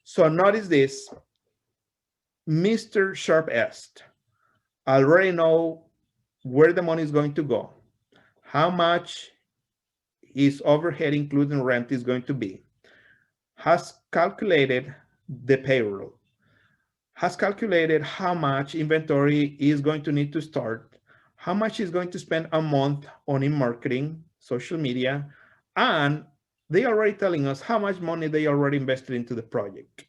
So notice this, Mr. Sharp asked, I already know where the money is going to go, how much his overhead, including rent, is going to be, has calculated the payroll, has calculated how much inventory is going to need to start, how much he's going to spend a month on in-marketing, social media, and they are already telling us how much money they already invested into the project.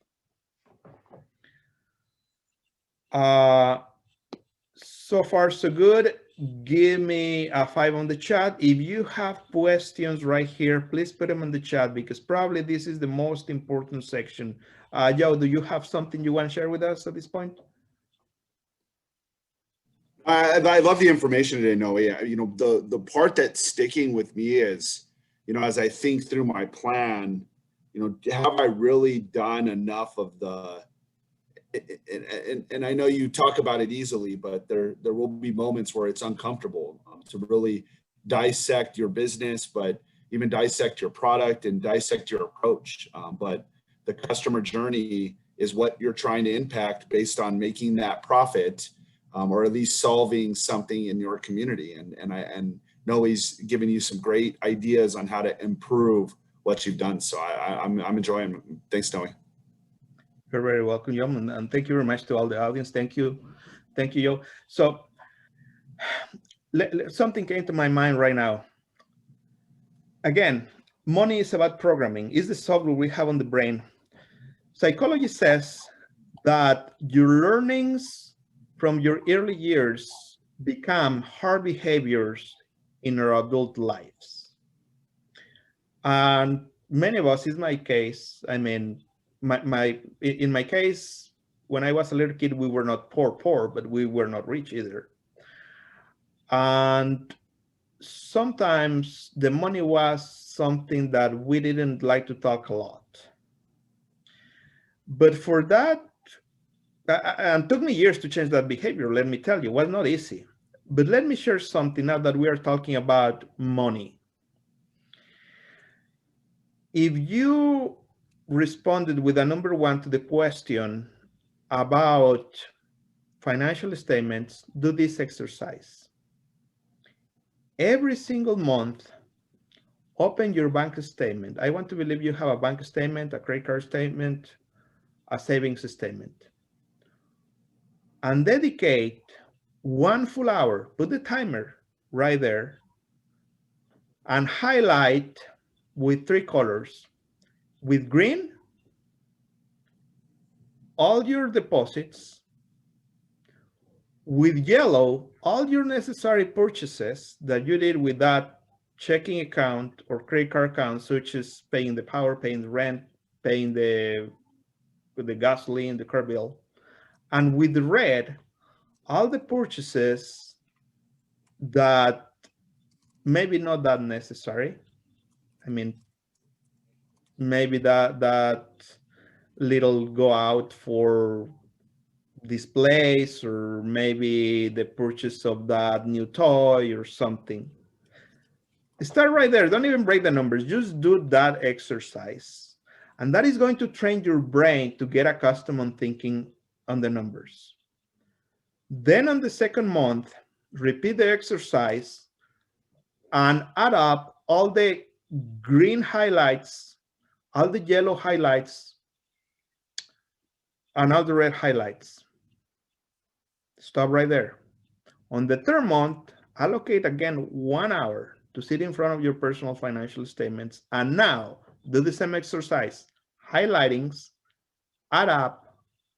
So far, so good. Give me a 5 on the chat. If you have questions right here, please put them in the chat because probably this is the most important section. Joe, do you have something you want to share with us at this point? I love the information today, Noe. You know, the part that's sticking with me is, you know, as I think through my plan, you know, have I really done enough of the, and I know you talk about it easily, but there will be moments where it's uncomfortable to really dissect your business, but even dissect your product and dissect your approach. But the customer journey is what you're trying to impact based on making that profit, or at least solving something in your community. And Noe's giving you some great ideas on how to improve what you've done. So I'm enjoying it. Thanks, Noe. You're very welcome, Joe, and thank you very much to all the audience. Thank you, Joe. So something came to my mind right now. Again, money is about programming. It's the software we have on the brain. Psychology says that your learnings from your early years become hard behaviors in our adult lives. And many of us, in my case, I mean, in my case, when I was a little kid, we were not poor, but we were not rich either. And sometimes the money was something that we didn't like to talk a lot. But for that, and it took me years to change that behavior, let me tell you, it was not easy. But let me share something now that we are talking about money. If you responded with a number 1 to the question about financial statements, do this exercise. every single month, open your bank statement. I want to believe you have a bank statement, a credit card statement, a savings statement, and dedicate 1 full hour, put the timer right there, and highlight with 3 colors. With green, all your deposits. With yellow, all your necessary purchases that you did with that checking account or credit card account, such as paying the power, paying the rent, paying the gasoline, the car bill. And with the red, all the purchases that maybe not that necessary. I mean, maybe that little go out for displays, or maybe the purchase of that new toy or something. Start right there. Don't even break the numbers. Just do that exercise. And that is going to train your brain to get accustomed on thinking on the numbers. Then on the second month, repeat the exercise and add up all the green highlights, all the yellow highlights, and all the red highlights. Stop right there. On the third month, allocate again 1 hour to sit in front of your personal financial statements. And now do the same exercise, highlightings, add up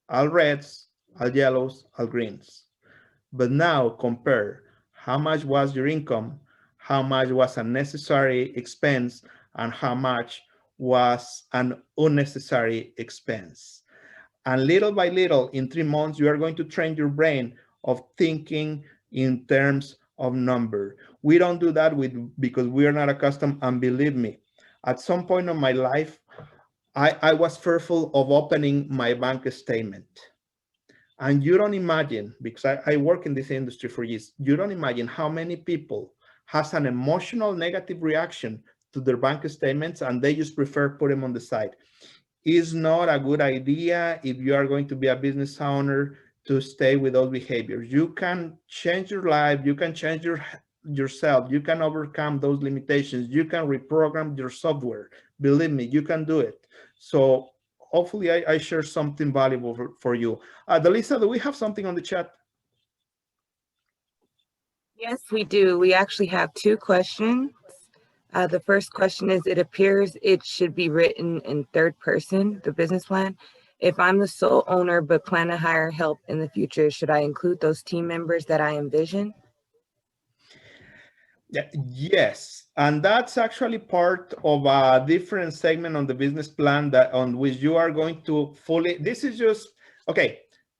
all reds, all yellows, all greens. But now compare how much was your income, how much was a necessary expense, and how much was an unnecessary expense. And little by little, in 3 months, you are going to train your brain of thinking in terms of number. We don't do that because we are not accustomed. And believe me, at some point in my life, I was fearful of opening my bank statement. And you don't imagine, because I work in this industry for years, you don't imagine how many people has an emotional negative reaction to their bank statements, and they just prefer put them on the side. It's not a good idea if you are going to be a business owner to stay with those behaviors. You can change your life, you can change yourself, you can overcome those limitations, you can reprogram your software. Believe me, you can do it. So hopefully I share something valuable for you. Delisa, do we have something on the chat? Yes, we do. We actually have 2 questions. The first question is, it appears it should be written in third person, the business plan. If I'm the sole owner but plan to hire help in the future, should I include those team members that I envision? Yeah, yes, and that's actually part of a different segment on the business plan that on which you are going to fully, this is just, okay,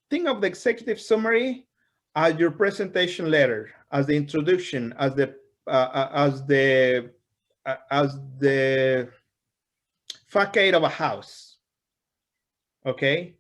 think of the executive summary as your presentation letter, as the introduction, as the facade of a house, okay?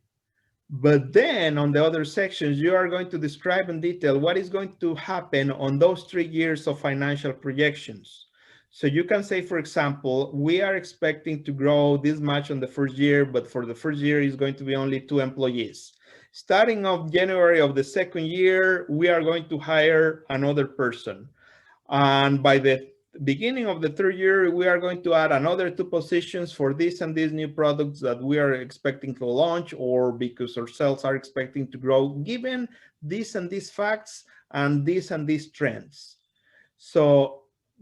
But then on the other sections, you are going to describe in detail what is going to happen on those 3 years of financial projections. So you can say, for example, we are expecting to grow this much on the first year, but for the first year is going to be only 2 employees. Starting of January of the second year, we are going to hire another person. And by the beginning of the third year, we are going to add another 2 positions for this and these new products that we are expecting to launch, or because our sales are expecting to grow, given these and these facts and these trends. So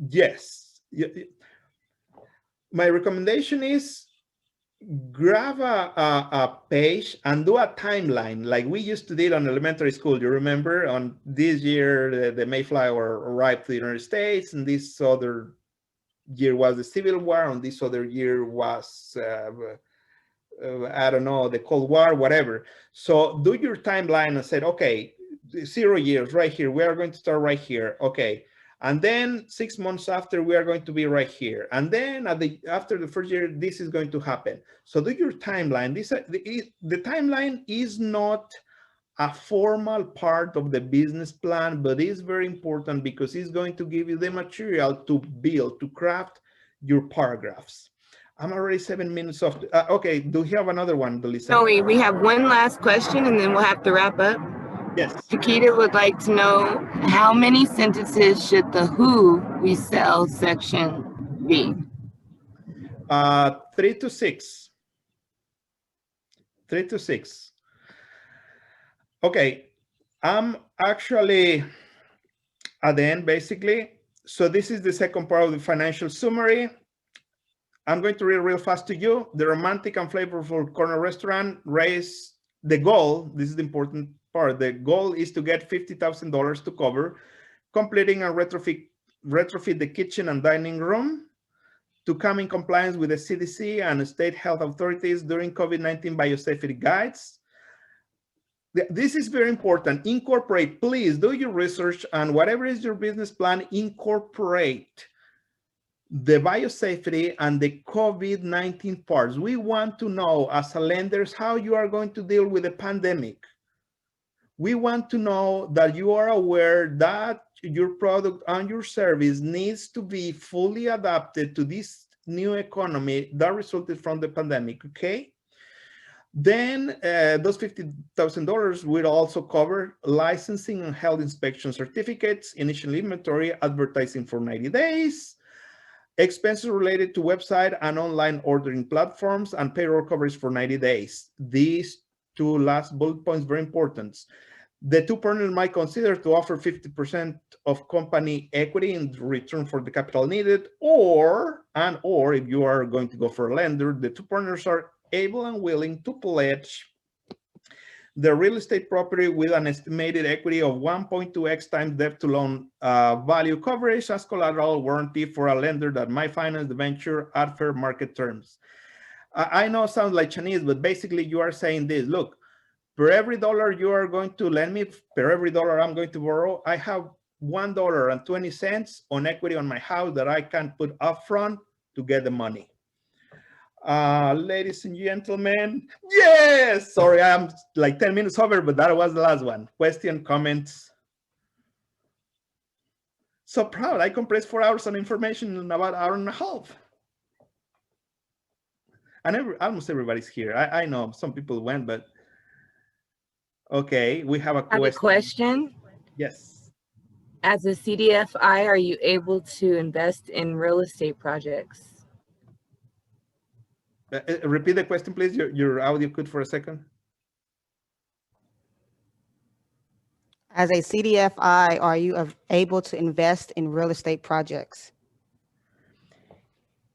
yes, my recommendation is grab a page and do a timeline like we used to do on elementary school. You remember, on this year the Mayflower arrived to the United States, and this other year was the Civil War, and this other year was I don't know, the Cold War, whatever. So do your timeline and said, okay, 0 years right here, we are going to start right here, okay. And then 6 months after, we are going to be right here. And then after the first year, this is going to happen. So do your timeline. The timeline is not a formal part of the business plan, but it's very important because it's going to give you the material to build, to craft your paragraphs. I'm already 7 minutes off. Okay, do you have another one, Delisa? No, we have one last question and then we'll have to wrap up. Yes. Chiquita would like to know how many sentences should the who we sell section be? 3 to 6. 3 to 6. Okay. I'm actually at the end, basically. So this is the second part of the financial summary. I'm going to read real fast to you. The romantic and flavorful corner restaurant raised the goal. This is the important part. The goal is to get $50,000 to cover completing and retrofit the kitchen and dining room to come in compliance with the CDC and state health authorities during COVID-19 biosafety guides. This is very important. Incorporate, please do your research, and whatever is your business plan, incorporate the biosafety and the COVID-19 parts. We want to know as a lenders how you are going to deal with the pandemic. We want to know that you are aware that your product and your service needs to be fully adapted to this new economy that resulted from the pandemic, okay? Then those $50,000 will also cover licensing and health inspection certificates, initial inventory, advertising for 90 days, expenses related to website and online ordering platforms, and payroll coverage for 90 days. These two last bullet points, very important. The two partners might consider to offer 50% of company equity in return for the capital needed, or if you are going to go for a lender, the two partners are able and willing to pledge the real estate property with an estimated equity of 1.2x times debt to loan value coverage as collateral warranty for a lender that might finance the venture at fair market terms. I know it sounds like Chinese, but basically you are saying this: look, per every dollar you are going to lend me, per every dollar I'm going to borrow, I have $1.20 on equity on my house that I can put upfront to get the money. Ladies and gentlemen, yes, sorry, I'm like 10 minutes over, but that was the last one. Question, comments? So proud, I compressed 4 hours on information in about an hour and a half. And almost everybody's here. I know some people went, but okay, we have a question. I have a question. Yes. As a CDFI, are you able to invest in real estate projects? Repeat the question, please. Your audio cut for a second. As a CDFI, are you able to invest in real estate projects?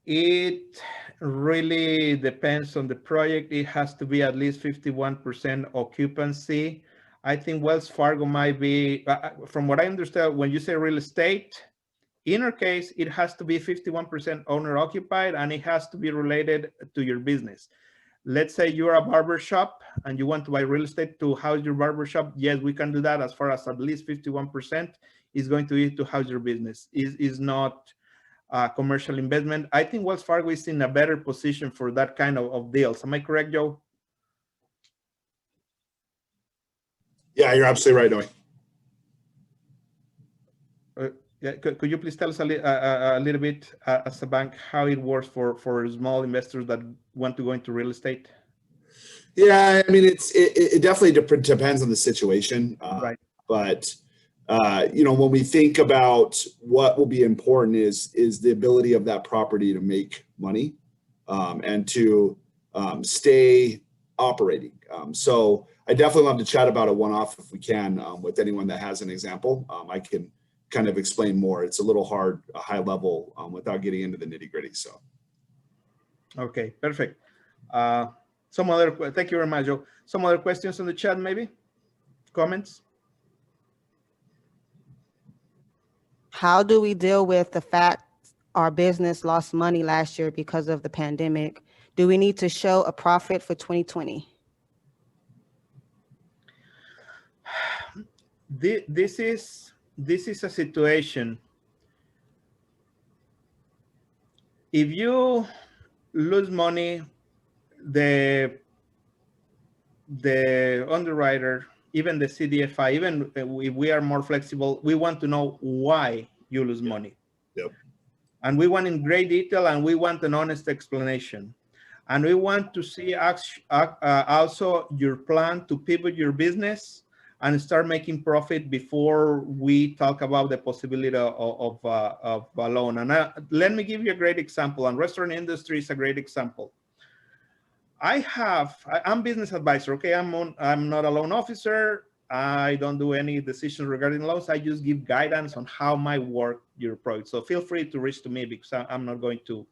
It really depends on the project. It has to be at least 51% occupancy. I think Wells Fargo might be, from what I understand, when you say real estate, in our case, it has to be 51% owner occupied, and it has to be related to your business. Let's say you're a barber shop and you want to buy real estate to house your barber shop. Yes, we can do that as far as at least 51% is going to be to house your business. Is not commercial investment. I think Wells Fargo is in a better position for that kind of deals. Am I correct, Joe? Yeah, you're absolutely right, Noe. Yeah, could you please tell us a little bit as a bank how it works for small investors that want to go into real estate? Yeah, I mean, it definitely depends on the situation. Right. But you know, when we think about what will be important is the ability of that property to make money and to stay operating. So I definitely love to chat about a one-off if we can with anyone that has an example. I can kind of explain more. It's a little hard, a high level without getting into the nitty gritty. So. Okay, perfect. Thank you very much, Joe. Some other questions in the chat, maybe? Comments? How do we deal with the fact our business lost money last year because of the pandemic? Do we need to show a profit for 2020? This is a situation. If you lose money, the underwriter, even the CDFI, even if we are more flexible, we want to know why you lose money. Yep. And we want in great detail, and we want an honest explanation. And we want to see also your plan to pivot your business and start making profit before we talk about the possibility of a loan. And let me give you a great example, and restaurant industry is a great example. I'm business advisor, okay? I'm not a loan officer. I don't do any decisions regarding loans. I just give guidance on how might work your product. So feel free to reach to me, because I'm not going to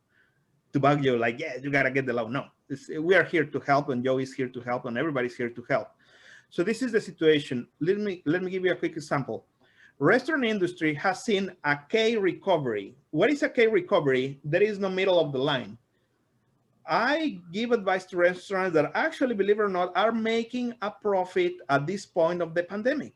bug you like, yeah, you gotta get the loan. No, we are here to help, and Joe is here to help, and everybody's here to help. So this is the situation. Let me give you a quick example. Restaurant industry has seen a K recovery. What is a K recovery? There is no middle of the line. I give advice to restaurants that actually, believe it or not, are making a profit at this point of the pandemic.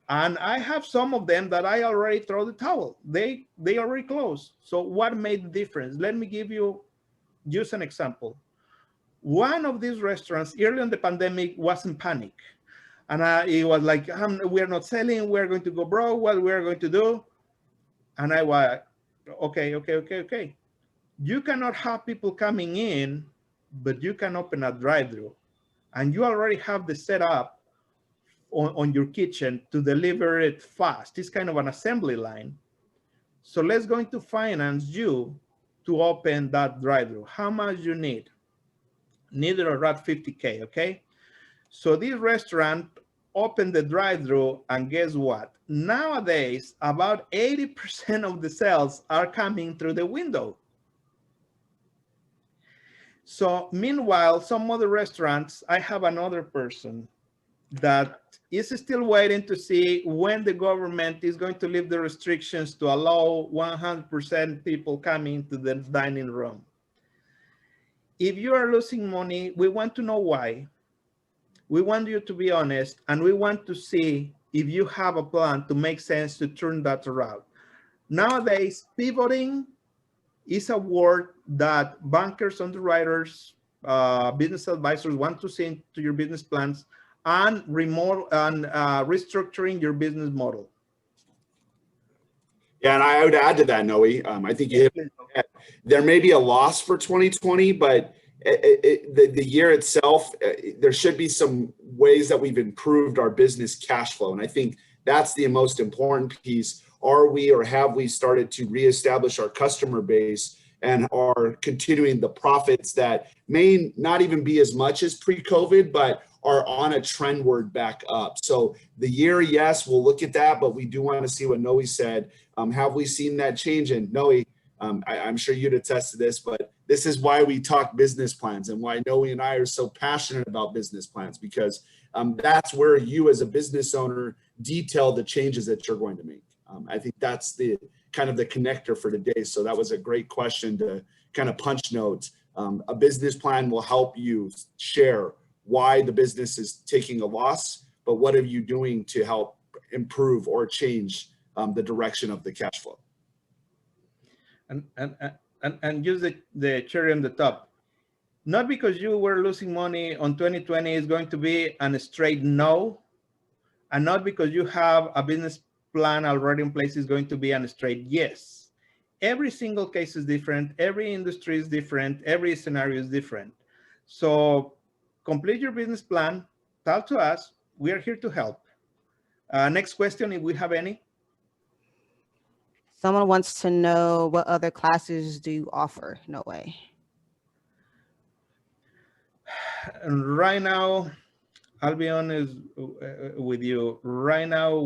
And I have some of them that I already throw the towel. They already closed. So what made the difference? Let me give you just an example. One of these restaurants early in the pandemic was in panic. And it was like, we're not selling, we're going to go broke, what we're going to do. And I was, okay. You cannot have people coming in, but you can open a drive-through. And you already have the setup on your kitchen to deliver it fast. It's kind of an assembly line. So let's going to finance you to open that drive-through. How much you need? Neither around 50K, okay? So this restaurant opened the drive-through, and guess what? Nowadays, about 80% of the sales are coming through the window. So meanwhile, some other restaurants, I have another person that is still waiting to see when the government is going to lift the restrictions to allow 100% people coming to the dining room. If you are losing money, we want to know why. We want you to be honest, and we want to see if you have a plan to make sense to turn that around. Nowadays, pivoting is a word that bankers, underwriters, business advisors want to see into your business plans, and restructuring your business model. Yeah, and I would add to that, Noe. I think you hit it. There may be a loss for 2020, but the year itself, there should be some ways that we've improved our business cash flow. And I think that's the most important piece. Are we, or have we started to reestablish our customer base and are continuing the profits that may not even be as much as pre-COVID, but are on a trendward back up? So the year, yes, we'll look at that, but we do want to see what Noe said. Have we seen that change? And Noe, I'm sure you'd attest to this, but this is why we talk business plans and why Noe and I are so passionate about business plans, because that's where you as a business owner detail the changes that you're going to make. I think that's the kind of the connector for today. So that was a great question to kind of punch notes. A business plan will help you share why the business is taking a loss, but what are you doing to help improve or change the direction of the cash flow? And use the cherry on the top. Not because you were losing money on 2020 is going to be a straight no, and not because you have a business plan already in place is going to be a straight yes. Every single case is different. Every industry is different. Every scenario is different. So complete your business plan. Talk to us. We are here to help. Next question, if we have any. Someone wants to know, what other classes do you offer? No way. And right now, I'll be honest with you. Right now,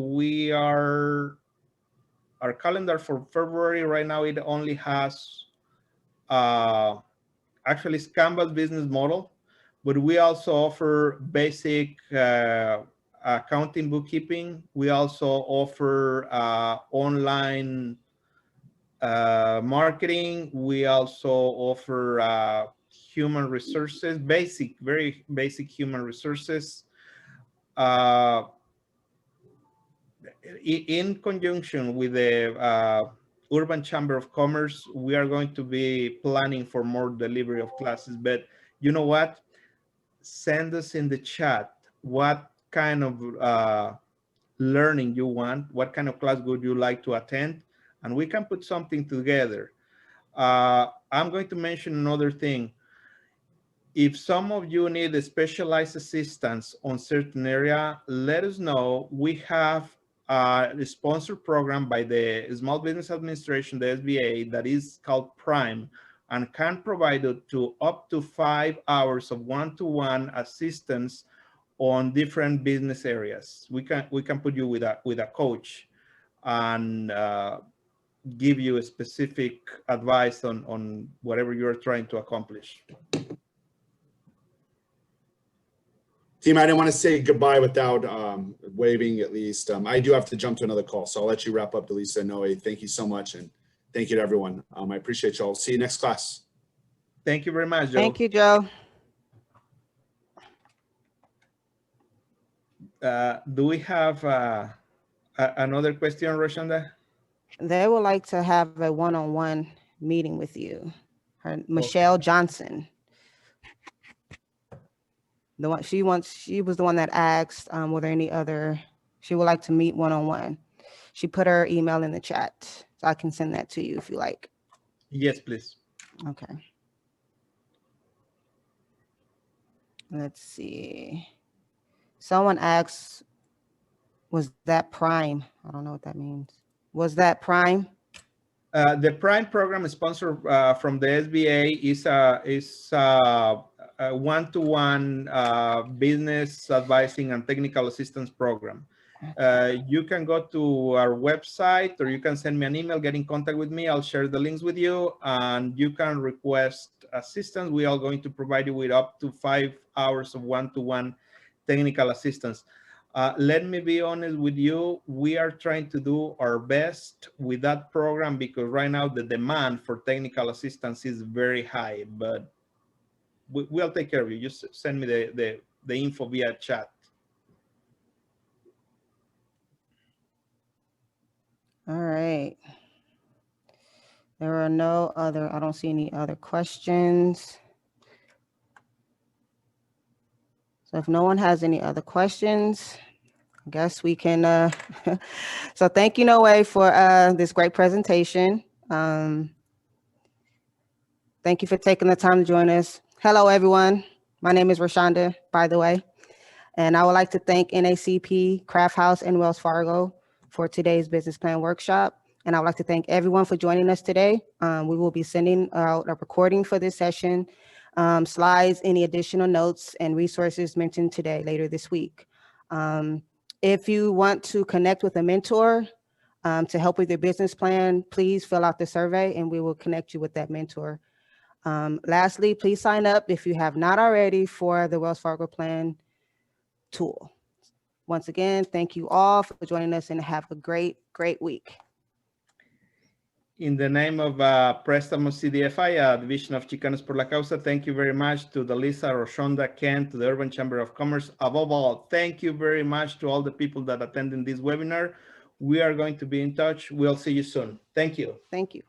our calendar for February right now, it only has actually it's Canvas business model, but we also offer basic accounting, bookkeeping. We also offer online marketing. We also offer human resources, very basic human resources. In conjunction with the Urban Chamber of Commerce, we are going to be planning for more delivery of classes. But you know what? Send us in the chat what kind of learning you want, what kind of class would you like to attend, and we can put something together. I'm going to mention another thing. If some of you need a specialized assistance on certain area, let us know. We have a sponsored program by the Small Business Administration, the SBA, that is called Prime, and can provide it to up to 5 hours of one-to-one assistance on different business areas. We can put you with a coach and give you a specific advice on whatever you're trying to accomplish. Team, I didn't want to say goodbye without waving at least. I do have to jump to another call, so I'll let you wrap up, Delisa and Noe. Thank you so much, and thank you to everyone. I appreciate y'all. See you next class. Thank you very much, Joe. Thank you, Joe. Do we have another question, Roshanda? They would like to have a one-on-one meeting with you. Michelle Johnson. The one she was the one that asked, were there any other, she would like to meet one-on-one. She put her email in the chat, so I can send that to you if you like. Yes, please. Okay. Let's see. Someone asked, was that Prime? I don't know what that means. Was that Prime? The Prime program is sponsored from the SBA. Is a one-to-one business advising and technical assistance program. You can go to our website, or you can send me an email, get in contact with me. I'll share the links with you, and you can request assistance. We are going to provide you with up to 5 hours of one-to-one technical assistance. Let me be honest with you, we are trying to do our best with that program because right now the demand for technical assistance is very high, but we'll take care of you. Just send me the info via chat. All right. There are no other, I don't see any other questions. So if no one has any other questions, I guess we can, so thank you, Noe, for this great presentation. Thank you for taking the time to join us. Hello, everyone. My name is Roshanda, by the way, and I would like to thank NACP, Craft House, and Wells Fargo for today's business plan workshop. And I would like to thank everyone for joining us today. We will be sending out a recording for this session, slides, any additional notes and resources mentioned today later this week. If you want to connect with a mentor to help with your business plan, please fill out the survey and we will connect you with that mentor. Lastly, please sign up if you have not already for the Wells Fargo Plan tool. Once again, thank you all for joining us and have a great, great week. In the name of Préstamos Cdfi, Division of Chicanos por la Causa, thank you very much to Delisa, Roshonda, Ken, to the Urban Chamber of Commerce. Above all, thank you very much to all the people that attended this webinar. We are going to be in touch. We'll see you soon. Thank you. Thank you.